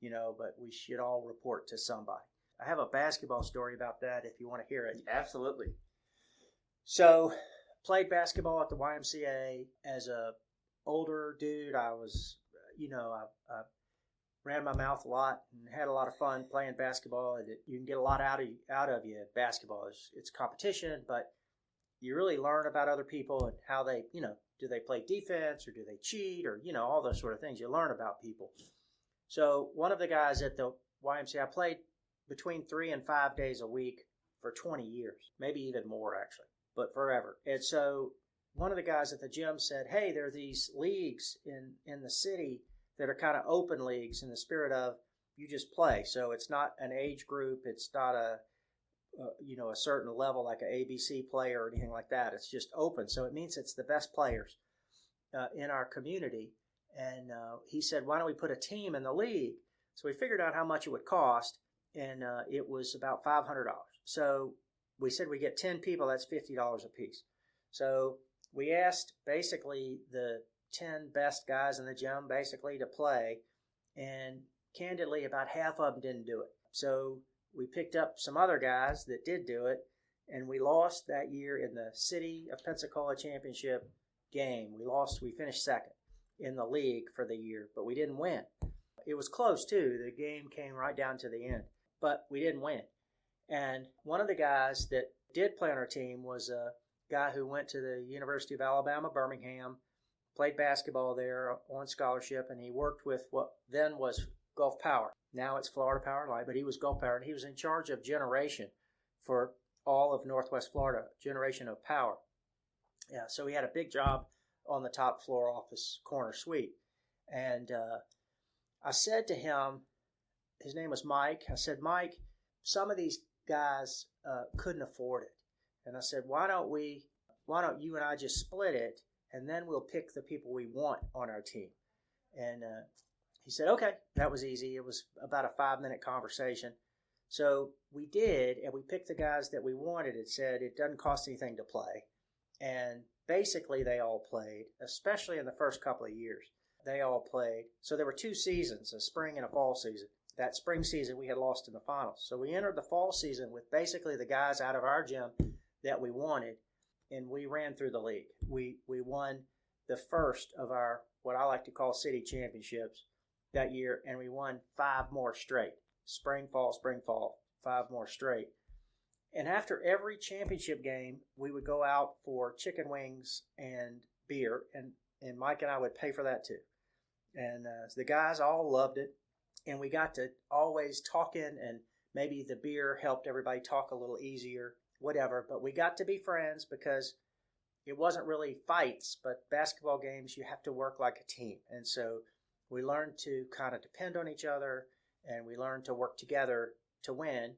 but we should all report to somebody. I have a basketball story about that if you want to hear it. Absolutely. So, played basketball at the YMCA as a older dude. I was, I ran my mouth a lot and had a lot of fun playing basketball. You can get a lot out of you at basketball. It's competition, but you really learn about other people and how they, do they play defense or do they cheat or, all those sort of things. You learn about people. So one of the guys at the YMCA, I played between 3 and 5 days a week for 20 years, maybe even more actually, but forever. And so one of the guys at the gym said, hey, there are these leagues in the city that are kind of open leagues in the spirit of you just play. So it's not an age group. It's not a certain level like an ABC player or anything like that. It's just open. So it means it's the best players in our community. And he said, why don't we put a team in the league? So we figured out how much it would cost, and it was about $500. So we said we get 10 people, that's $50 a piece. So we asked basically the 10 best guys in the gym basically to play, and candidly about half of them didn't do it. So we picked up some other guys that did do it, and we lost that year in the City of Pensacola championship game. We finished second in the league for the year, but we didn't win. It was close too. The game came right down to the end, but we didn't win. And one of the guys that did play on our team was a guy who went to the University of Alabama, Birmingham, played basketball there on scholarship, and he worked with what then was Gulf Power. Now it's Florida Power Line, but he was Gulf Power, and he was in charge of generation for all of Northwest Florida, generation of power. Yeah, so he had a big job on the top floor office corner suite. And I said to him, his name was Mike, I said, Mike, some of these guys couldn't afford it. And I said, why don't you and I just split it, and then we'll pick the people we want on our team. And he said, okay, that was easy. It was about a 5-minute conversation. So we did, and we picked the guys that we wanted. It said it doesn't cost anything to play. And basically they all played, especially in the first couple of years. They all played. So there were 2 seasons, a spring and a fall season. That spring season we had lost in the finals. So we entered the fall season with basically the guys out of our gym that we wanted, and we ran through the league. We won the first of our, what I like to call city championships that year, and we won 5 more straight. Spring, fall, 5 more straight. And after every championship game, we would go out for chicken wings and beer, and Mike and I would pay for that too. And the guys all loved it, and we got to always talk in, and maybe the beer helped everybody talk a little easier, whatever. But we got to be friends because it wasn't really fights, but basketball games, you have to work like a team. And so we learned to kind of depend on each other, and we learned to work together to win.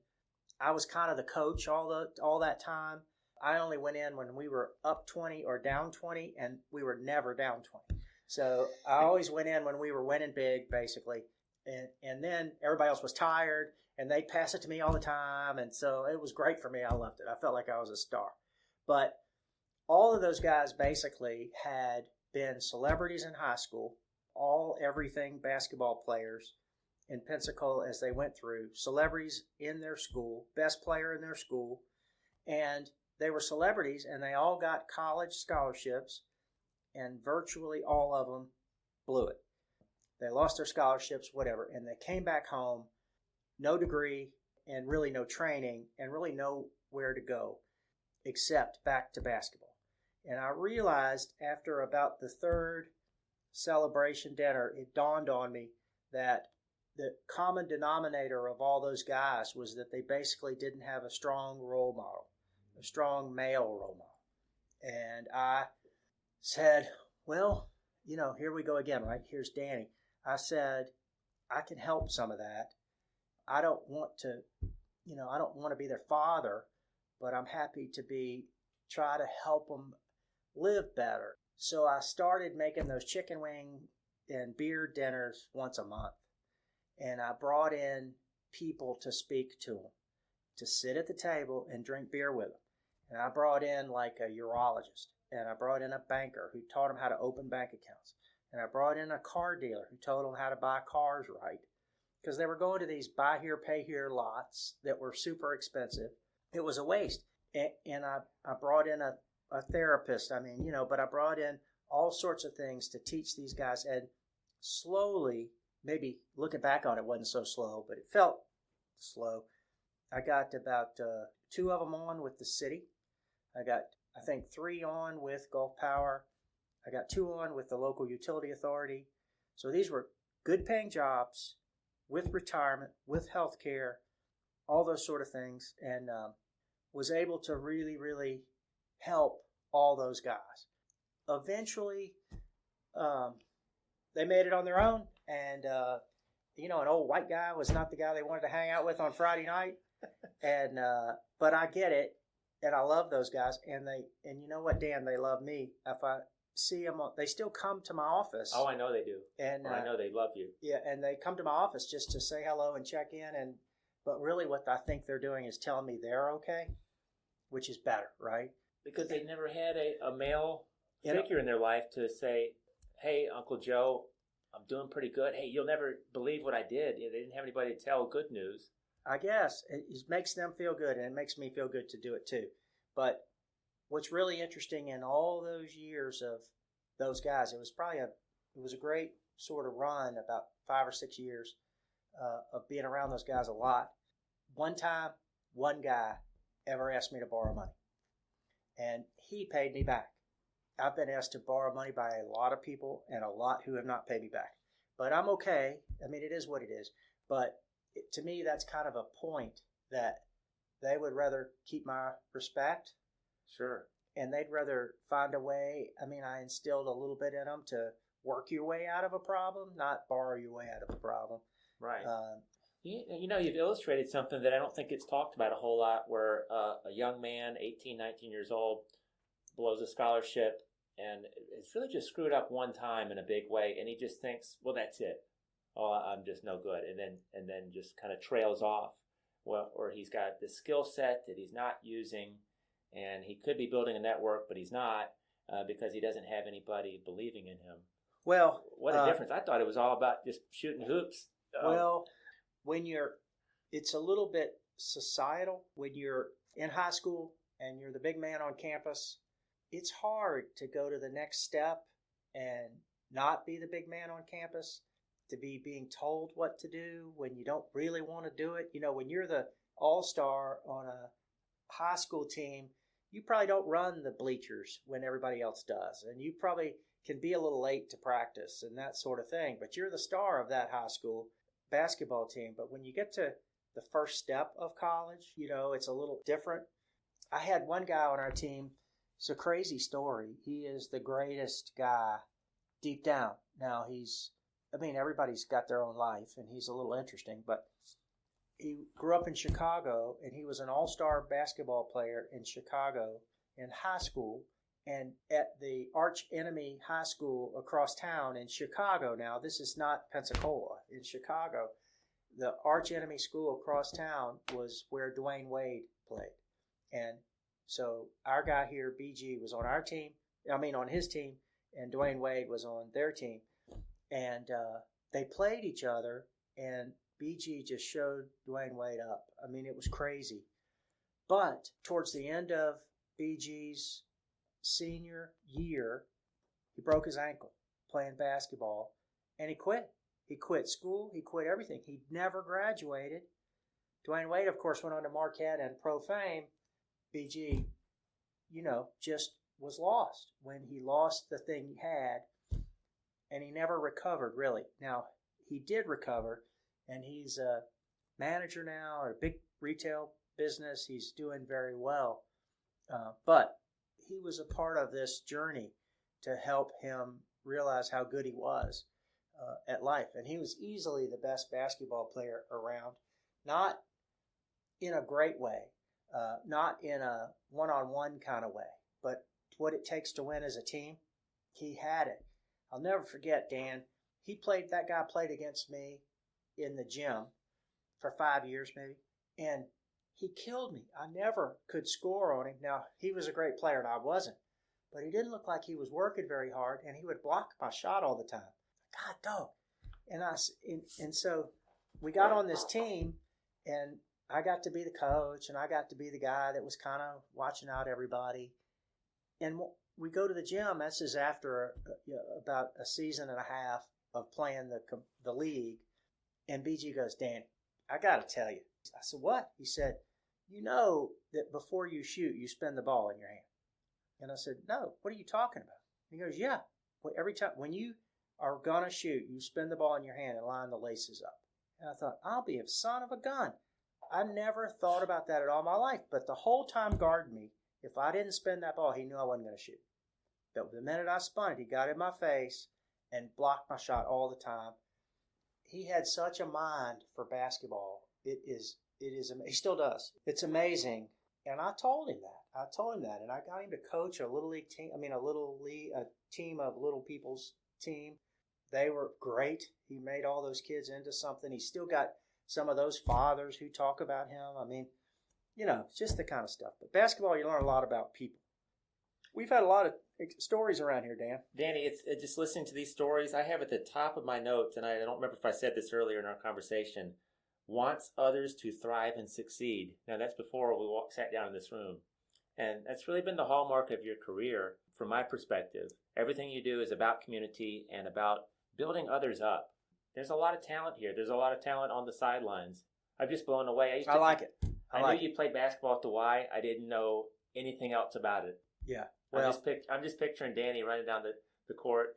I was kind of the coach all that time. I only went in when we were up 20 or down 20, and we were never down 20. So I always went in when we were winning big, basically. And then everybody else was tired, and they'd pass it to me all the time. And so it was great for me. I loved it. I felt like I was a star. But all of those guys basically had been celebrities in high school, everything basketball players in Pensacola as they went through, celebrities in their school, best player in their school. And they were celebrities, and they all got college scholarships, and virtually all of them blew it. They lost their scholarships, whatever, and they came back home, no degree and really no training and really nowhere to go except back to basketball. And I realized after about the 3rd celebration dinner, it dawned on me that the common denominator of all those guys was that they basically didn't have a strong role model, a strong male role model. And I said, well, here we go again, right? Here's Danny. I said, I can help some of that. I don't want to be their father, but I'm happy to try to help them live better. So I started making those chicken wing and beer dinners once a month. And I brought in people to speak to them, to sit at the table and drink beer with them. And I brought in like a urologist, and I brought in a banker who taught them how to open bank accounts. And I brought in a car dealer who told them how to buy cars right, because they were going to these buy here, pay here lots that were super expensive. It was a waste. And I brought in a therapist. But I brought in all sorts of things to teach these guys. And slowly, maybe looking back on it wasn't so slow, but it felt slow. I got about 2 of them on with the city. I got, I think, 3 on with Gulf Power. I got 2 on with the local utility authority. So these were good paying jobs with retirement, with health care, all those sort of things, and was able to really, really help all those guys. Eventually, they made it on their own, and an old white guy was not the guy they wanted to hang out with on Friday night. And but I get it, and I love those guys, and you know what, Dan, they love me. If I see them, they still come to my office. Oh, I know they do, and I know they love you. Yeah, and they come to my office just to say hello and check in, but really, what I think they're doing is telling me they're okay, which is better, right? Because they never had a male figure in their life to say, hey, Uncle Joe, I'm doing pretty good. Hey, you'll never believe what I did. They didn't have anybody to tell good news. I guess it makes them feel good, and it makes me feel good to do it too. But what's really interesting in all those years of those guys, it was a great sort of run, about 5 or 6 years of being around those guys a lot. One time, one guy ever asked me to borrow money, and he paid me back. I've been asked to borrow money by a lot of people, and a lot who have not paid me back. But I'm okay. It is what it is. But to me, that's kind of a point that they would rather keep my respect. Sure. And they'd rather find a way. I instilled a little bit in them to work your way out of a problem, not borrow your way out of a problem. Right. You've illustrated something that I don't think gets talked about a whole lot, where a young man, 18, 19 years old, blows a scholarship, and it's really just screwed up one time in a big way, and he just thinks, well, that's it. Oh, I'm just no good, and then just kind of trails off. well, or he's got this skill set that he's not using, and he could be building a network, but he's not because he doesn't have anybody believing in him. Well, what a difference! I thought it was all about just shooting hoops. Well, it's a little bit societal. When you're in high school and you're the big man on campus, it's hard to go to the next step and not be the big man on campus, to be being told what to do when you don't really want to do it. When you're the all-star on a high school team, you probably don't run the bleachers when everybody else does. And you probably can be a little late to practice and that sort of thing. But you're the star of that high school basketball team. But when you get to the first step of college, it's a little different. I had one guy on our team. It's a crazy story. He is the greatest guy deep down. Now everybody's got their own life, and he's a little interesting, but he grew up in Chicago, and he was an all-star basketball player in Chicago in high school, and at the arch enemy high school across town in Chicago. Now, this is not Pensacola. In Chicago, the arch enemy school across town was where Dwayne Wade played. And so our guy here, BG, was on on his team, and Dwayne Wade was on their team. And they played each other, and BG just showed Dwayne Wade up. It was crazy. But towards the end of BG's senior year, he broke his ankle playing basketball, and he quit. He quit school. He quit everything. He never graduated. Dwayne Wade, of course, went on to Marquette and pro fame. BG, just was lost when he lost the thing he had, and he never recovered, really. Now, he did recover, and he's a manager now at a big retail business. He's doing very well. But he was a part of this journey to help him realize how good he was at life. And he was easily the best basketball player around, not in a great way, not in a one-on-one kind of way, but what it takes to win as a team. He had it. I'll never forget, Dan. That guy played against me in the gym for 5 years maybe, and he killed me. I never could score on him. Now, he was a great player, and I wasn't, but he didn't look like he was working very hard, and he would block my shot all the time. God, dog. And so we got on this team, and I got to be the coach, and I got to be the guy that was kind of watching out everybody. And we go to the gym. This is after about a season and a half of playing the league. And BG goes, Dan, I got to tell you. I said, what? He said, you know that before you shoot, you spin the ball in your hand. And I said, no, what are you talking about? He goes, yeah. Every time when you are going to shoot, you spin the ball in your hand and line the laces up. And I thought, I'll be a son of a gun. I never thought about that at all my life. But the whole time guarding me, if I didn't spin that ball, he knew I wasn't going to shoot. But the minute I spun it, he got in my face and blocked my shot all the time. He had such a mind for basketball. It is. He still does. It's amazing. And I told him that. And I got him to coach a little league team. A team of little people's team. They were great. He made all those kids into something. He's still got some of those fathers who talk about him. It's just the kind of stuff. But basketball, you learn a lot about people. We've had a lot of stories around here, Dan. Danny, it's just listening to these stories. I have at the top of my notes, and I don't remember if I said this earlier in our conversation, wants others to thrive and succeed. Now, that's before we sat down in this room. And that's really been the hallmark of your career from my perspective. Everything you do is about community and about building others up. There's a lot of talent here. There's a lot of talent on the sidelines. I'm just blown away. I like it. I knew you played basketball at the Y. I didn't know anything else about it. Yeah. Well, I'm just picturing Danny running down the court.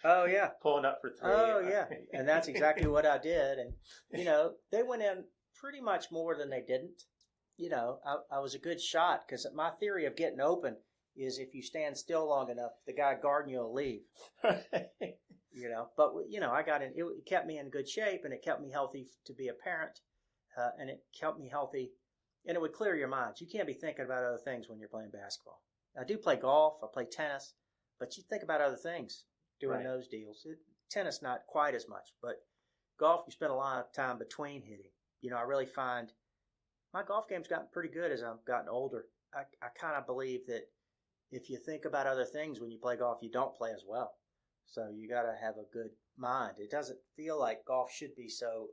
Oh, yeah. Pulling up for three. Oh, yeah. And that's exactly what I did. And, they went in pretty much more than they didn't. I was a good shot because my theory of getting open is if you stand still long enough, the guy guarding you will leave. But, I got in. It kept me in good shape, and it kept me healthy to be a parent, and it kept me healthy. And it would clear your mind. You can't be thinking about other things when you're playing basketball. I do play golf. I play tennis. But you think about other things doing those deals. Tennis, not quite as much. But golf, you spend a lot of time between hitting. I really find My golf game's gotten pretty good as I've gotten older. I kind of believe that if you think about other things when you play golf, you don't play as well. So you got to have a good mind. It doesn't feel like golf should be so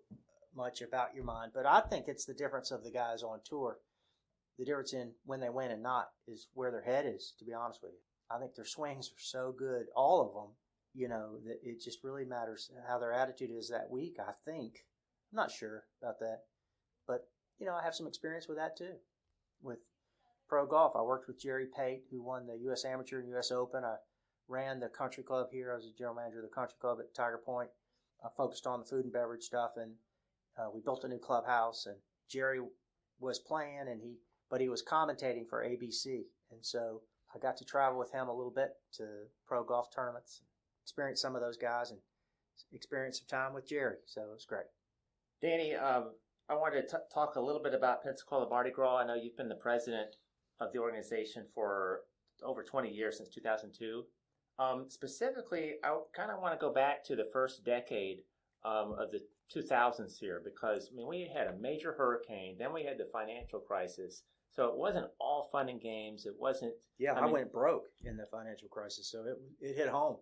much about your mind, but I think it's the difference of the guys on tour. The difference in when they win and not is where their head is, to be honest with you. I think their swings are so good, all of them, that it just really matters how their attitude is that week, I think. I'm not sure about that. But, I have some experience with that too. With pro golf, I worked with Jerry Pate, who won the U.S. Amateur and U.S. Open. I ran the country club here. I was the general manager of the country club at Tiger Point. I focused on the food and beverage stuff, and we built a new clubhouse. And Jerry was playing, but he was commentating for ABC. And so I got to travel with him a little bit to pro golf tournaments, experience some of those guys, and experience some time with Jerry. So it was great. Danny, I wanted to talk a little bit about Pensacola Mardi Gras. I know you've been the president of the organization for over 20 years, since 2002. Specifically, I kind of want to go back to the first decade of the 2000s here, because we had a major hurricane, then we had the financial crisis. So it wasn't all fun and games. It wasn't. Yeah, I went broke in the financial crisis, so it hit home.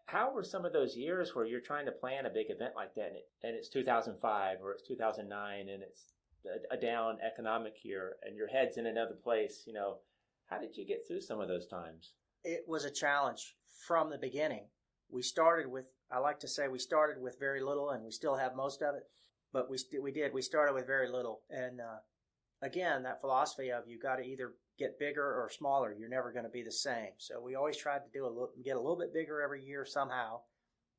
How were some of those years where you're trying to plan a big event like that, and it's 2005 or it's 2009, and it's a down economic year, and your head's in another place? How did you get through some of those times? It was a challenge from the beginning. I like to say we started with very little, and we still have most of it, but we started with very little. And again, that philosophy of you got to either get bigger or smaller. You're never going to be the same. So we always tried to get a little bit bigger every year somehow.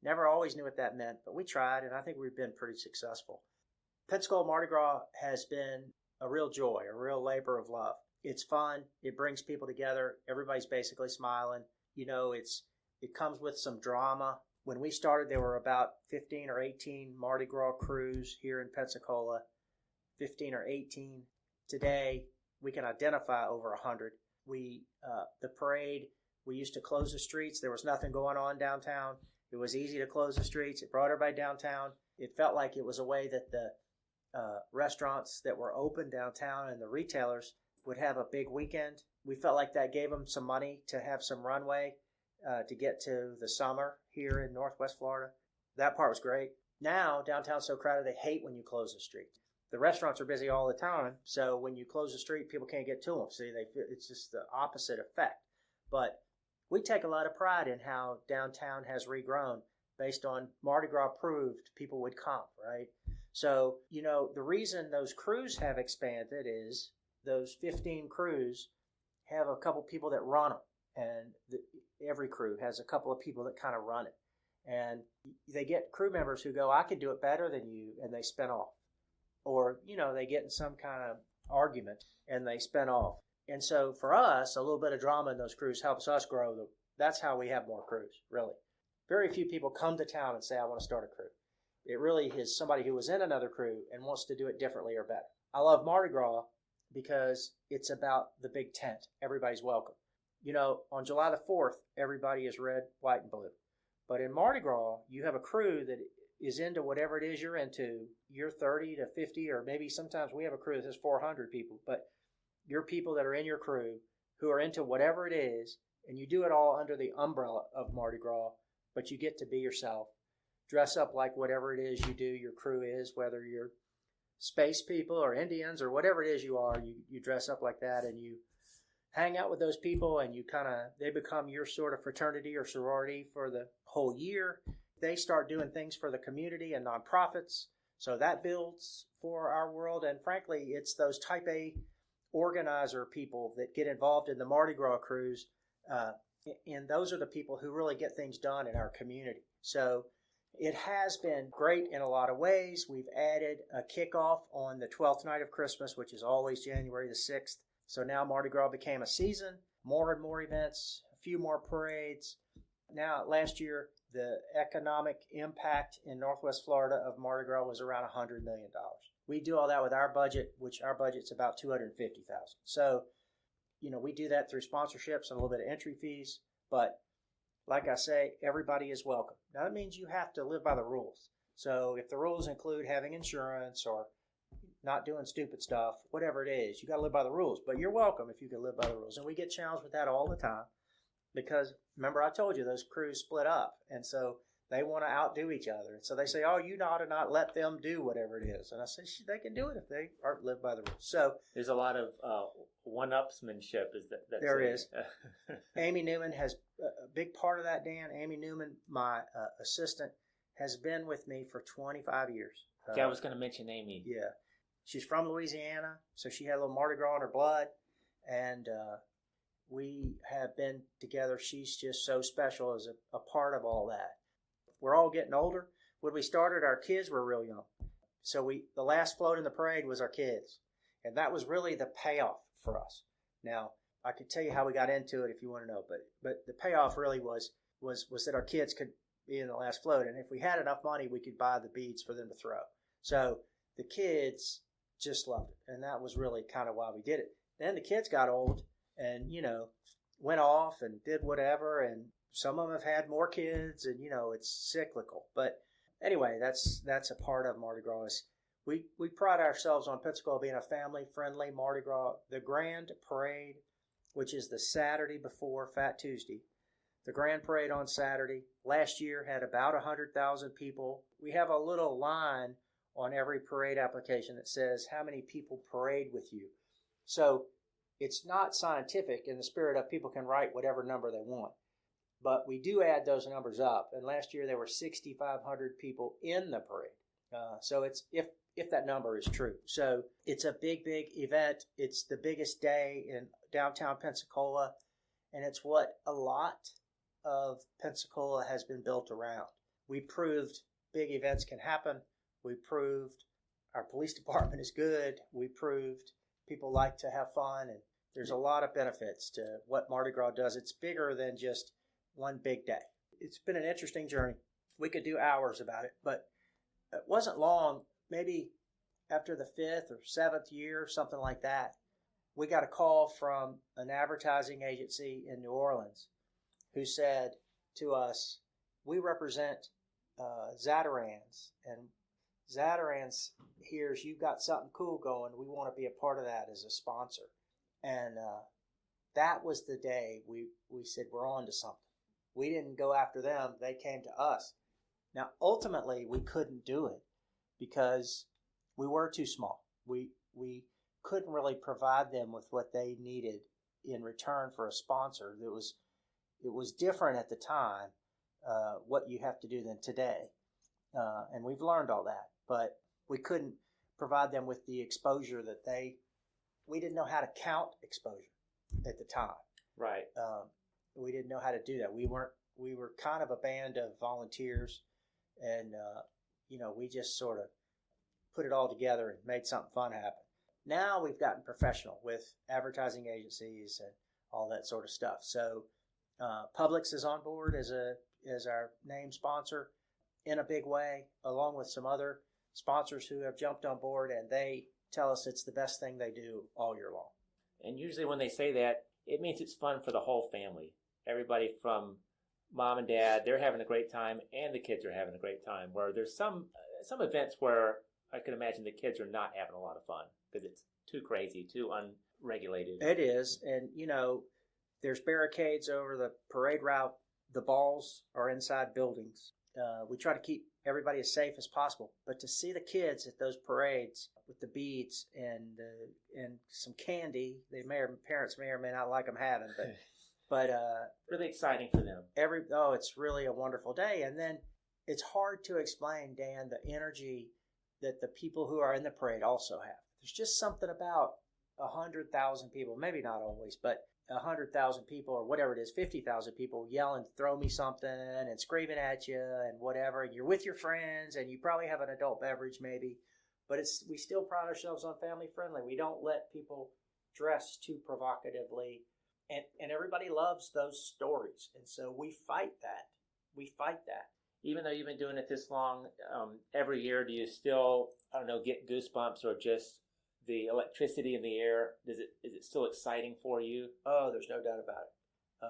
Never always knew what that meant, but we tried, and I think we've been pretty successful. Pensacola Mardi Gras has been a real joy, a real labor of love. It's fun. It brings people together. Everybody's basically smiling. It comes with some drama. When we started, there were about 15 or 18 Mardi Gras crews here in Pensacola, 15 or 18. Today, we can identify over 100. The parade, we used to close the streets. There was nothing going on downtown. It was easy to close the streets. It brought everybody downtown. It felt like it was a way that the restaurants that were open downtown and the retailers would have a big weekend. We felt like that gave them some money to have some runway to get to the summer here in Northwest Florida. That part was great. Now, downtown's so crowded, they hate when you close the street. The restaurants are busy all the time, so when you close the street, people can't get to them. See, it's just the opposite effect. But we take a lot of pride in how downtown has regrown based on Mardi Gras proved people would come, right? So, the reason those crews have expanded is those 15 crews have a couple people that run them. And every crew has a couple of people that kind of run it. And they get crew members who go, I could do it better than you, and they spin off. Or, they get in some kind of argument and they spin off. And so for us, a little bit of drama in those crews helps us grow. That's how we have more crews, really. Very few people come to town and say, I want to start a crew. It really is somebody who was in another crew and wants to do it differently or better. I love Mardi Gras because it's about the big tent. Everybody's welcome. On July the 4th, everybody is red, white, and blue. But in Mardi Gras, you have a crew that is into whatever it is you're into. You're 30 to 50, or maybe sometimes we have a crew that has 400 people. But you're people that are in your crew who are into whatever it is, and you do it all under the umbrella of Mardi Gras, but you get to be yourself. Dress up like whatever it is you do, your crew is, whether you're space people or Indians or whatever it is you are, you dress up like that, and you hang out with those people, and they become your sort of fraternity or sorority for the whole year. They start doing things for the community and nonprofits. So that builds for our world. And frankly, it's those type A organizer people that get involved in the Mardi Gras cruise. And those are the people who really get things done in our community. So it has been great in a lot of ways. We've added a kickoff on the 12th night of Christmas, which is always January the 6th. So now Mardi Gras became a season, more and more events, a few more parades. Now, last year, the economic impact in Northwest Florida of Mardi Gras was around $100 million. We do all that with our budget, which our budget's about $250,000. So, we do that through sponsorships and a little bit of entry fees. But like I say, everybody is welcome. Now, that means you have to live by the rules. So if the rules include having insurance or not doing stupid stuff, whatever it is. You got to live by the rules, but you're welcome if you can live by the rules. And we get challenged with that all the time because remember I told you those crews split up, and so they want to outdo each other. And so they say, oh, you ought to not let them do whatever it is. And I say, they can do it if they aren't live by the rules. So there's a lot of one-upsmanship. Is that there is. Amy Newman has a big part of that, Dan. Amy Newman, my assistant, has been with me for 25 years. Yeah, I was going to mention Amy. Yeah. She's from Louisiana, so she had a little Mardi Gras in her blood. And we have been together. She's just so special as a part of all that. We're all getting older. When we started, our kids were real young. So the last float in the parade was our kids. And that was really the payoff for us. Now, I could tell you how we got into it if you want to know, but the payoff really was that our kids could be in the last float. And if we had enough money, we could buy the beads for them to throw. So the kids just loved it. And that was really kind of why we did it. Then the kids got old and, went off and did whatever. And some of them have had more kids and, it's cyclical. But anyway, that's a part of Mardi Gras. We pride ourselves on Pensacola being a family-friendly Mardi Gras. The Grand Parade, which is the Saturday before Fat Tuesday. The Grand Parade on Saturday. Last year had about 100,000 people. We have a little line on every parade application that says how many people parade with you. So it's not scientific in the spirit of people can write whatever number they want. But we do add those numbers up. And last year there were 6,500 people in the parade. So it's if that number is true. So it's a big, big event. It's the biggest day in downtown Pensacola. And it's what a lot of Pensacola has been built around. We proved big events can happen. We proved our police department is good. We proved people like to have fun. And there's a lot of benefits to what Mardi Gras does. It's bigger than just one big day. It's been an interesting journey. We could do hours about it, but it wasn't long. Maybe after the 5th or 7th year, something like that, we got a call from an advertising agency in New Orleans who said to us, we represent Zatarans, and Zatarans hears you've got something cool going. We want to be a part of that as a sponsor. And that was the day we said we're on to something. We didn't go after them. They came to us. Now, ultimately, we couldn't do it because we were too small. We couldn't really provide them with what they needed in return for a sponsor. It was different at the time, what you have to do than today. And we've learned all that. But we couldn't provide them with the exposure that we didn't know how to count exposure at the time. Right. We didn't know how to do that. We were kind of a band of volunteers, and we just sort of put it all together and made something fun happen. Now we've gotten professional with advertising agencies and all that sort of stuff. So Publix is on board as our name sponsor in a big way, along with some other sponsors who have jumped on board, and they tell us it's the best thing they do all year long. And usually when they say that, it means it's fun for the whole family. Everybody from mom and dad, they're having a great time, and the kids are having a great time. Where there's some events where I can imagine the kids are not having a lot of fun because it's too crazy, too unregulated. It is, and there's barricades over the parade route. The balls are inside buildings. We try to keep everybody as safe as possible, but to see the kids at those parades with the beads and some candy, parents may or may not like them having, but really exciting for them. It's really a wonderful day. And then it's hard to explain, Dan, the energy that the people who are in the parade also have. There's just something about 100,000 people, maybe not always, but 100,000 people or whatever it is, 50,000 people yelling, throw me something and screaming at you and whatever. And you're with your friends and you probably have an adult beverage maybe, but we still pride ourselves on family friendly. We don't let people dress too provocatively, and everybody loves those stories. And so we fight that. Even though you've been doing it this long, every year, do you still, get goosebumps or just the electricity in the air? Is it still exciting for you? Oh, there's no doubt about it.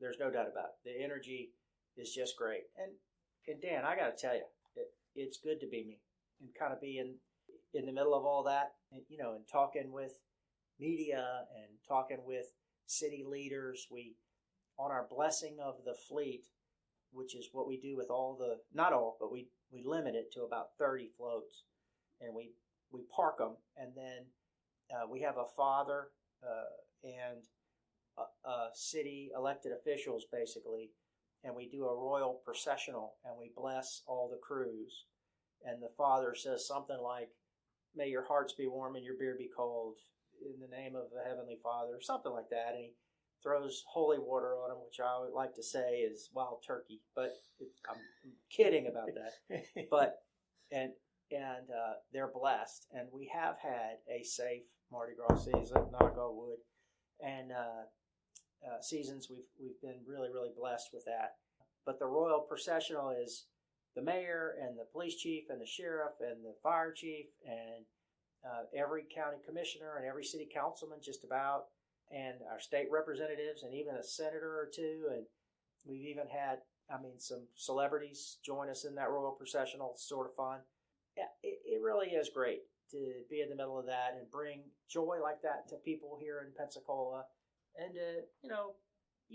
There's no doubt about it. The energy is just great. And Dan, I got to tell you, it's good to be me and kind of be in the middle of all that, and talking with media and talking with city leaders, on our blessing of the fleet, which is what we do with not all, but we limit it to about 30 floats, and we park them, and then we have a father and city elected officials basically, and we do a royal processional, and we bless all the crews, and the father says something like, "May your hearts be warm and your beer be cold, in the name of the Heavenly Father," something like that, and he throws holy water on them, which I would like to say is wild turkey, but I'm kidding about that. But and they're blessed, and we have had a safe Mardi Gras season, knock on wood, and seasons we've been really, really blessed with that. But the royal processional is the mayor and the police chief and the sheriff and the fire chief and every county commissioner and every city councilman just about, and our state representatives and even a senator or two. And we've even had, some celebrities join us in that royal processional. It's sort of fun. Yeah, it really is great to be in the middle of that and bring joy like that to people here in Pensacola. And,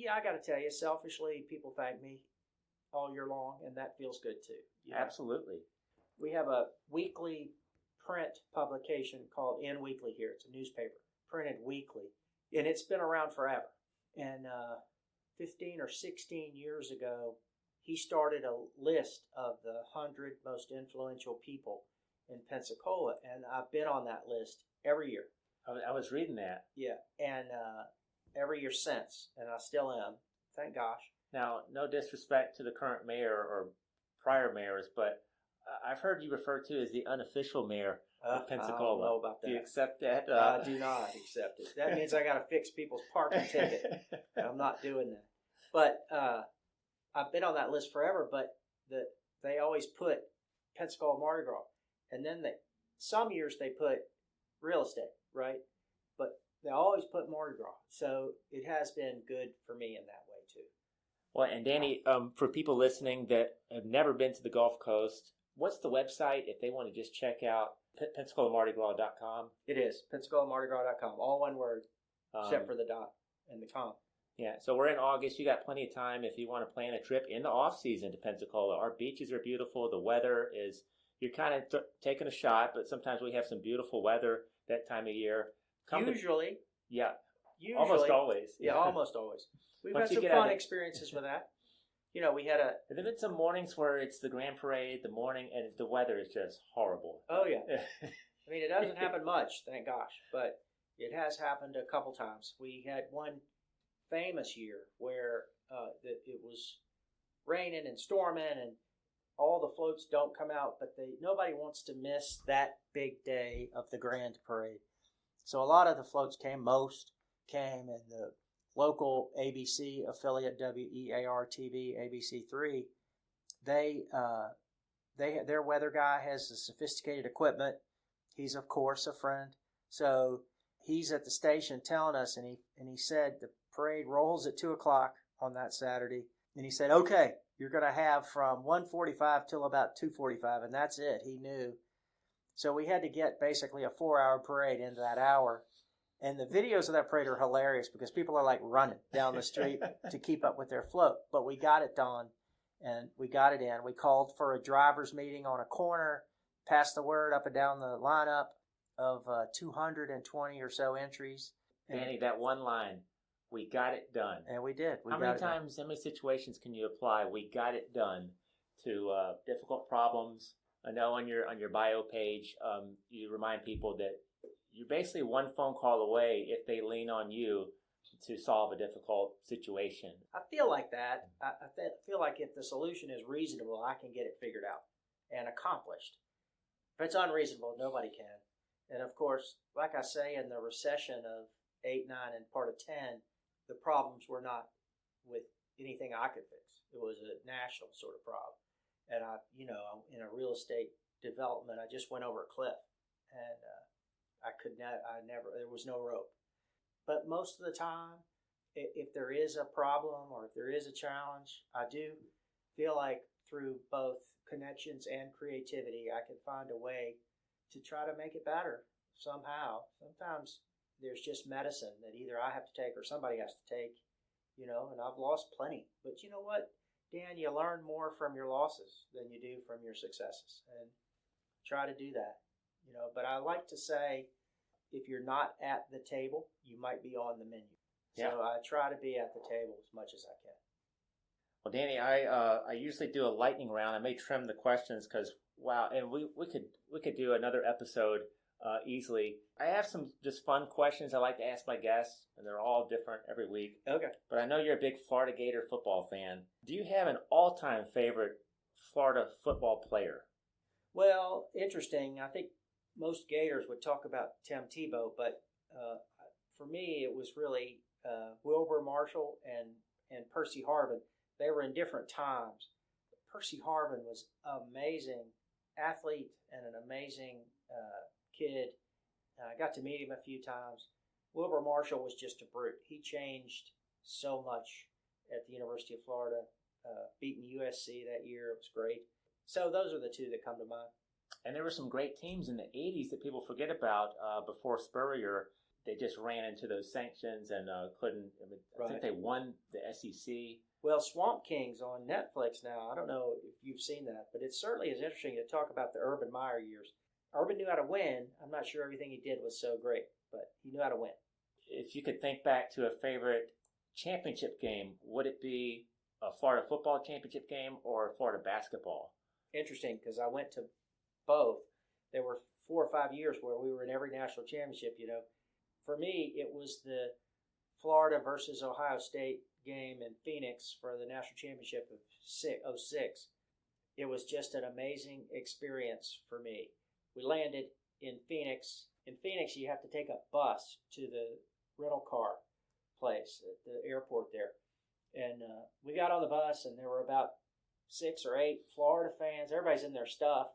I got to tell you, selfishly, people thank me all year long, and that feels good too. Absolutely. We have a weekly print publication called In Weekly here. It's a newspaper, printed weekly, and it's been around forever. And 15 or 16 years ago, he started a list of the 100 most influential people in Pensacola, and I've been on that list every year. I was reading that. Yeah, and every year since, and I still am, thank gosh. Now, no disrespect to the current mayor or prior mayors, but I've heard you referred to as the unofficial mayor of Pensacola. I don't know about that. Do you accept that? I do not accept it. That means I got to fix people's parking ticket. I'm not doing that. But I've been on that list forever, but they always put Pensacola Mardi Gras. And then some years they put real estate, right? But they always put Mardi Gras. So it has been good for me in that way too. Well, and Danny, for people listening that have never been to the Gulf Coast, what's the website if they want to just check out PensacolaMardiGras.com? It is, PensacolaMardiGras.com, all one word, except for the dot and the com. Yeah, so we're in August. You got plenty of time if you want to plan a trip in the off season to Pensacola. Our beaches are beautiful. The weather is, you're kind of taking a shot, but sometimes we have some beautiful weather that time of year. Usually. Almost always. Yeah, almost always. We've had some fun experiences with that. We had There have been some mornings where it's the Grand Parade, the morning, and the weather is just horrible. Oh, yeah. It doesn't happen much, thank gosh, but it has happened a couple times. We had one famous year where it was raining and storming, and all the floats don't come out, but nobody wants to miss that big day of the Grand Parade. So a lot of the floats came, and the local ABC affiliate WEAR-TV, ABC3, their weather guy has the sophisticated equipment. He's of course a friend, so he's at the station telling us, and he said the parade rolls at 2:00 on that Saturday, and he said, "Okay, you're going to have from 1:45 till about 2:45, and that's it." He knew, so we had to get basically a 4-hour parade into that hour. And the videos of that parade are hilarious because people are like running down the street to keep up with their float. But we got it done, and we got it in. We called for a driver's meeting on a corner, passed the word up and down the lineup of 220 or so entries. Danny, that one line, we got it done. And we did. How many situations can you apply, we got it done, to difficult problems? I know on your bio page, you remind people that you're basically one phone call away if they lean on you to solve a difficult situation. I feel like that. I feel like if the solution is reasonable, I can get it figured out and accomplished. If it's unreasonable, nobody can. And of course, like I say, in the recession of 8, 9, and part of 10, the problems were not with anything I could fix. It was a national sort of problem. And in a real estate development, I just went over a cliff, and there was no rope. But most of the time, if there is a problem or if there is a challenge, I do feel like through both connections and creativity, I can find a way to try to make it better somehow. Sometimes there's just medicine that either I have to take or somebody has to take, and I've lost plenty. But you know what, Dan, you learn more from your losses than you do from your successes, and try to do that, But I like to say, if you're not at the table, you might be on the menu. Yeah. So I try to be at the table as much as I can. Well, Danny, I usually do a lightning round. I may trim the questions because wow, and we could do another episode easily. I have some just fun questions I like to ask my guests, and they're all different every week. Okay. But I know you're a big Florida Gator football fan. Do you have an all-time favorite Florida football player? Well, interesting. I think most Gators would talk about Tim Tebow, but for me, it was really Wilbur Marshall and Percy Harvin. They were in different times. Percy Harvin was amazing athlete and an amazing kid. I got to meet him a few times. Wilbur Marshall was just a brute. He changed so much at the University of Florida, beating USC that year. It was great. So those are the two that come to mind. And there were some great teams in the 80s that people forget about before Spurrier. They just ran into those sanctions and couldn't. I think they won the SEC. Well, Swamp King's on Netflix now. I don't know if you've seen that, but it certainly is interesting to talk about the Urban Meyer years. Urban knew how to win. I'm not sure everything he did was so great, but he knew how to win. If you could think back to a favorite championship game, would it be a Florida football championship game or Florida basketball? Interesting, because I went to both. There were 4 or 5 years where we were in every national championship, For me, it was the Florida versus Ohio State game in Phoenix for the national championship of '06. It was just an amazing experience for me. We landed in Phoenix. In Phoenix, you have to take a bus to the rental car place at the airport there. And we got on the bus, and there were about 6 or 8 Florida fans. Everybody's in their stuff.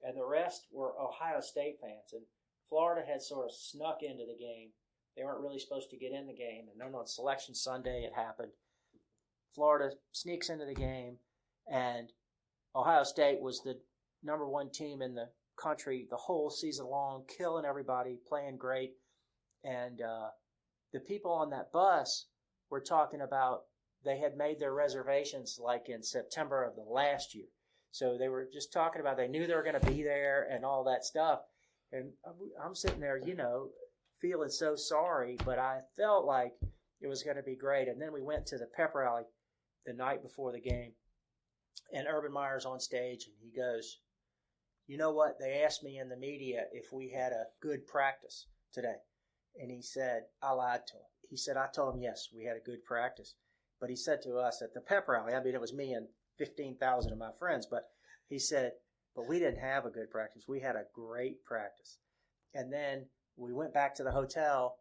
And the rest were Ohio State fans. And Florida had sort of snuck into the game. They weren't really supposed to get in the game. And then on Selection Sunday, it happened. Florida sneaks into the game, and Ohio State was the number 1 team in the country the whole season long, killing everybody, playing great. And the people on that bus were talking about they had made their reservations like in September of the last year. So they were just talking about they knew they were going to be there and all that stuff. And I'm sitting there, feeling so sorry, but I felt like it was going to be great. And then we went to the pep rally the night before the game, and Urban Meyer's on stage, and he goes, "You know what? They asked me in the media if we had a good practice today." And he said, I lied to him. He said, I told him, yes, we had a good practice. But he said to us at the pep rally, it was me and 15,000 of my friends, but he said, but we didn't have a good practice. We had a great practice. And then we went back to the hotel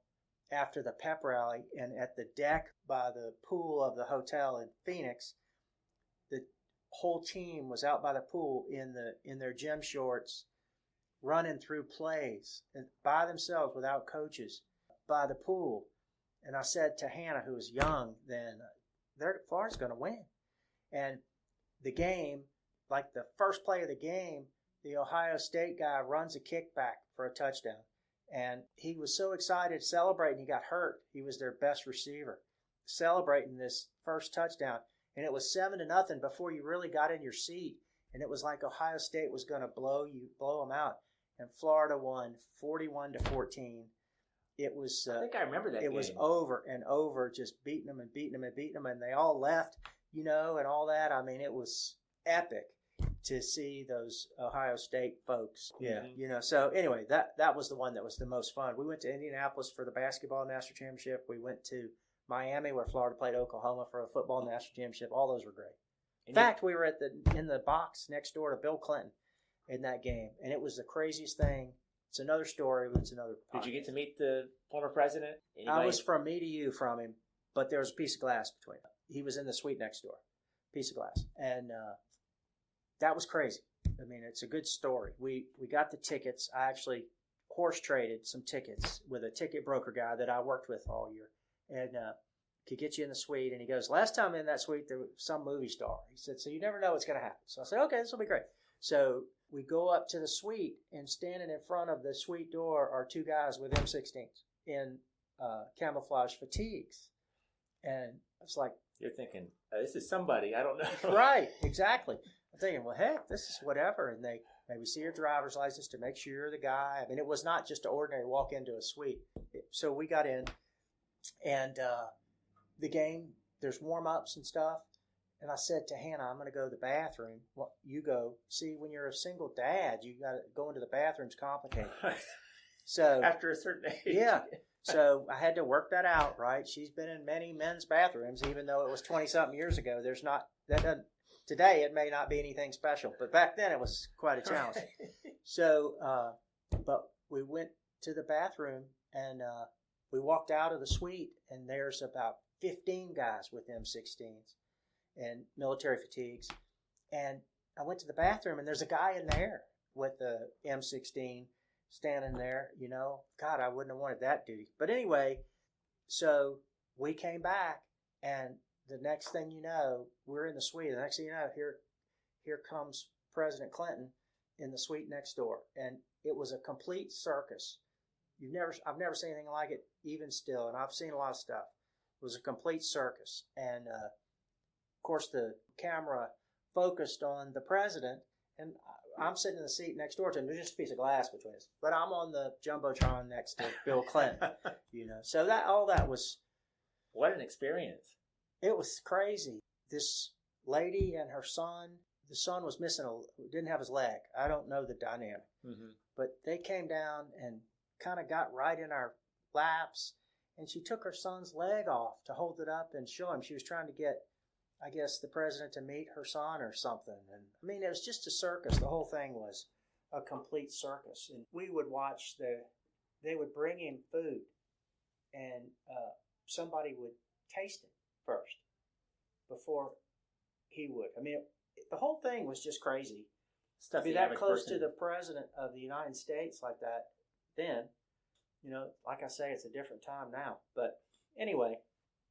after the pep rally, and at the deck by the pool of the hotel in Phoenix, the whole team was out by the pool in their gym shorts, running through plays and by themselves without coaches by the pool. And I said to Hannah, who was young then, Florida's going to win. And the game, like the first play of the game, the Ohio State guy runs a kickback for a touchdown. And he was so excited celebrating, he got hurt. He was their best receiver, celebrating this first touchdown. And it was 7-0 before you really got in your seat. And it was like Ohio State was going to blow them out. And Florida won 41-14. It was. I think I remember that. It was over and over, just beating them and beating them and beating them, and they all left, and all that. It was epic to see those Ohio State folks. Yeah, So anyway, that was the one that was the most fun. We went to Indianapolis for the basketball national championship. We went to Miami where Florida played Oklahoma for a football national championship. All those were great. In fact, we were in the box next door to Bill Clinton in that game, and it was the craziest thing. It's another story, but it's another podcast. Did you get to meet the former president? I was from me to you from him, but there was a piece of glass between them. He was in the suite next door, piece of glass, and that was crazy. It's a good story. We got the tickets. I actually horse traded some tickets with a ticket broker guy that I worked with all year, and could get you in the suite. And he goes, last time in that suite, there was some movie star. He said, so you never know what's going to happen. So I said, okay, this will be great. So we go up to the suite, and standing in front of the suite door are two guys with M16s in camouflage fatigues. And it's like, you're thinking, this is somebody, I don't know. Right, exactly. I'm thinking, well, heck, this is whatever. And they maybe see your driver's license to make sure you're the guy. I mean, it was not just an ordinary walk into a suite. So we got in, and the game, there's warm-ups and stuff. And I said to Hannah, I'm going to go to the bathroom. Well, you go. See, when you're a single dad, you got to go into the bathroom's complicated. So after a certain age. Yeah. So I had to work that out, right? She's been in many men's bathrooms, even though it was 20-something years ago. Today it may not be anything special, but back then it was quite a challenge. So, but we went to the bathroom, and we walked out of the suite, and there's about 15 guys with M16s and military fatigues. And I went to the bathroom, and there's a guy in there with the M16 standing there, God, I wouldn't have wanted that duty. But anyway, so we came back, and the next thing you know, we're in the suite. The next thing you know, here comes President Clinton in the suite next door. And it was a complete circus. I've never seen anything like it, even still, and I've seen a lot of stuff. It was a complete circus. And of course, the camera focused on the president, and I'm sitting in the seat next door to him. There's just a piece of glass between us, but I'm on the jumbotron next to Bill Clinton. So that was, what an experience. It was crazy. This lady and her son. The son was didn't have his leg. I don't know the dynamic, but they came down and kind of got right in our laps, and she took her son's leg off to hold it up and show him. She was trying to get, I guess, the president to meet her son or something. And I mean, it was just a circus. The whole thing was a complete circus. And we would watch they would bring him food, and somebody would taste it first before he would. I mean, the whole thing was just crazy. Stuff to be that close to the president of the United States like that then, like I say, it's a different time now. But anyway.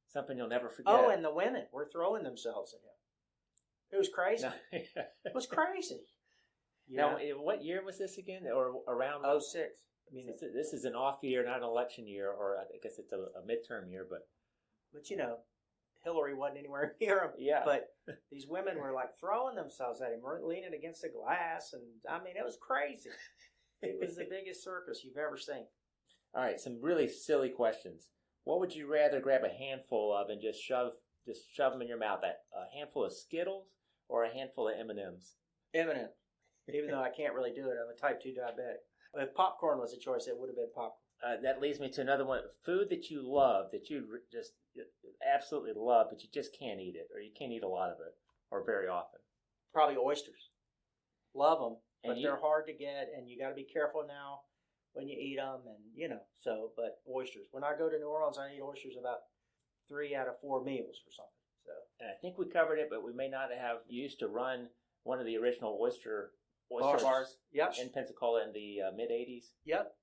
Something you'll never forget. Oh, and the women were throwing themselves at him. It was crazy. It was crazy. Now, what year was this again? Or around? 06. I mean, this is an off year, not an election year, or I guess it's a midterm year, but Hillary wasn't anywhere near him. Yeah. But these women were like throwing themselves at him, leaning against the glass, and I mean, it was crazy. It was the biggest circus you've ever seen. All right, some really silly questions. What would you rather grab a handful of and just shove them in your mouth? A handful of Skittles or a handful of M&Ms? M&M. Even though I can't really do it, I'm a type 2 diabetic. If popcorn was a choice, it would have been popcorn. That leads me to another one. Food that you love, that you just absolutely love, but you just can't eat it, or you can't eat a lot of it, or very often. Probably oysters. Love them, but they're hard to get, and you got to be careful now when you eat them, and but oysters. When I go to New Orleans, I eat oysters about 3 out of 4 meals or something. So, and I think we covered it, but we may not have used to run one of the original oyster bars in Pensacola in the mid 80s. Yep.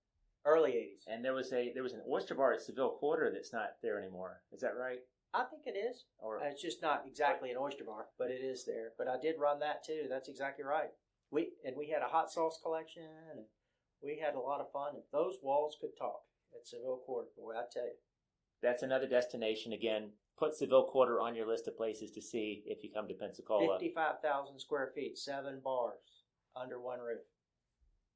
Early 80s. And there was an oyster bar at Seville Quarter that's not there anymore. Is that right? I think it is. Or it's just not exactly an oyster bar, but it is there. But I did run that too. That's exactly right. We had a hot sauce collection, and we had a lot of fun. If those walls could talk at Seville Quarter, boy, I tell you. That's another destination. Again, put Seville Quarter on your list of places to see if you come to Pensacola. 55,000 square feet, 7 bars under one roof.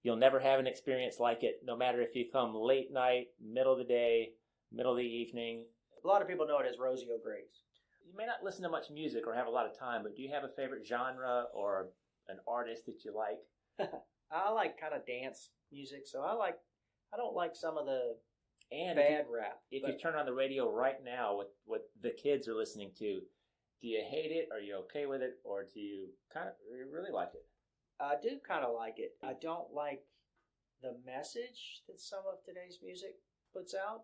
You'll never have an experience like it, no matter if you come late night, middle of the day, middle of the evening. A lot of people know it as Rosie O'Grady's. You may not listen to much music or have a lot of time, but do you have a favorite genre or an artist that you like? I like kind of dance music, so I don't like some of the bad rap. If you turn on the radio right now, what the kids are listening to, do you hate it? Are you okay with it? Or do you really like it? I do kind of like it. I don't like the message that some of today's music puts out.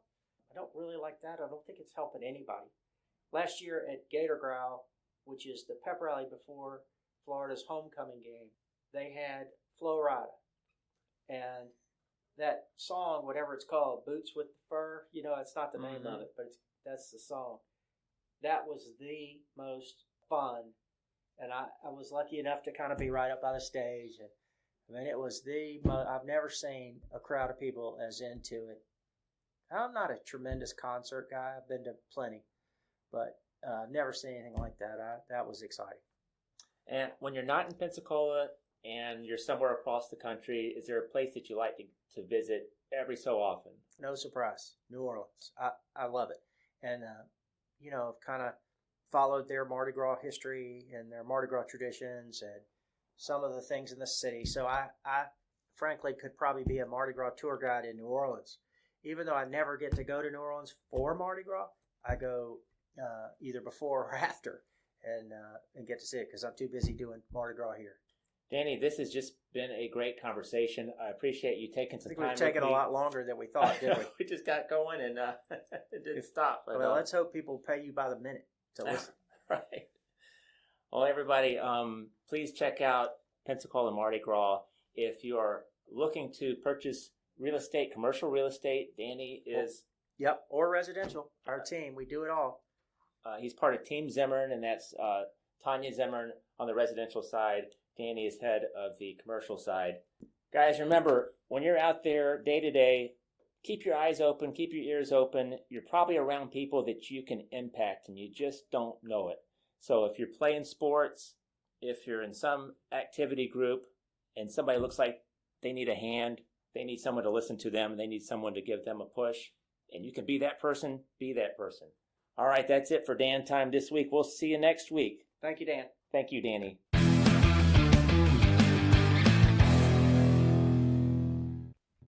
I don't really like that. I don't think it's helping anybody. Last year at Gator Growl, which is the pep rally before Florida's homecoming game, they had Flo Rida. And that song, whatever it's called, Boots with the Fur, it's not the name of it, but that's the song. That was the most fun. And I was lucky enough to kind of be right up by the stage. And I mean, it was I've never seen a crowd of people as into it. I'm not a tremendous concert guy. I've been to plenty, but I've never seen anything like that. That was exciting. And when you're not in Pensacola and you're somewhere across the country, is there a place that you like to visit every so often? No surprise, New Orleans. I love it. And, I've kind of followed their Mardi Gras history and their Mardi Gras traditions and some of the things in the city. So I frankly could probably be a Mardi Gras tour guide in New Orleans. Even though I never get to go to New Orleans for Mardi Gras, I go either before or after and get to see it because I'm too busy doing Mardi Gras here. Danny, this has just been a great conversation. I appreciate you taking some time. We've taken a lot longer than we thought, didn't we? We just got going and it didn't stop. But, well, let's hope people pay you by the minute to listen. Right. Well, everybody, please check out Pensacola Mardi Gras. If you are looking to purchase real estate, commercial real estate, Danny is... Yep, or residential. Our team, we do it all. He's part of Team Zimmern, and that's Tanya Zimmern on the residential side. Danny is head of the commercial side. Guys, remember, when you're out there day to day, keep your eyes open, keep your ears open. You're probably around people that you can impact, and you just don't know it. So if you're playing sports, if you're in some activity group, and somebody looks like they need a hand, they need someone to listen to them, they need someone to give them a push, and you can be that person, be that person. All right, that's it for Dan Time this week. We'll see you next week. Thank you, Dan. Thank you, Danny.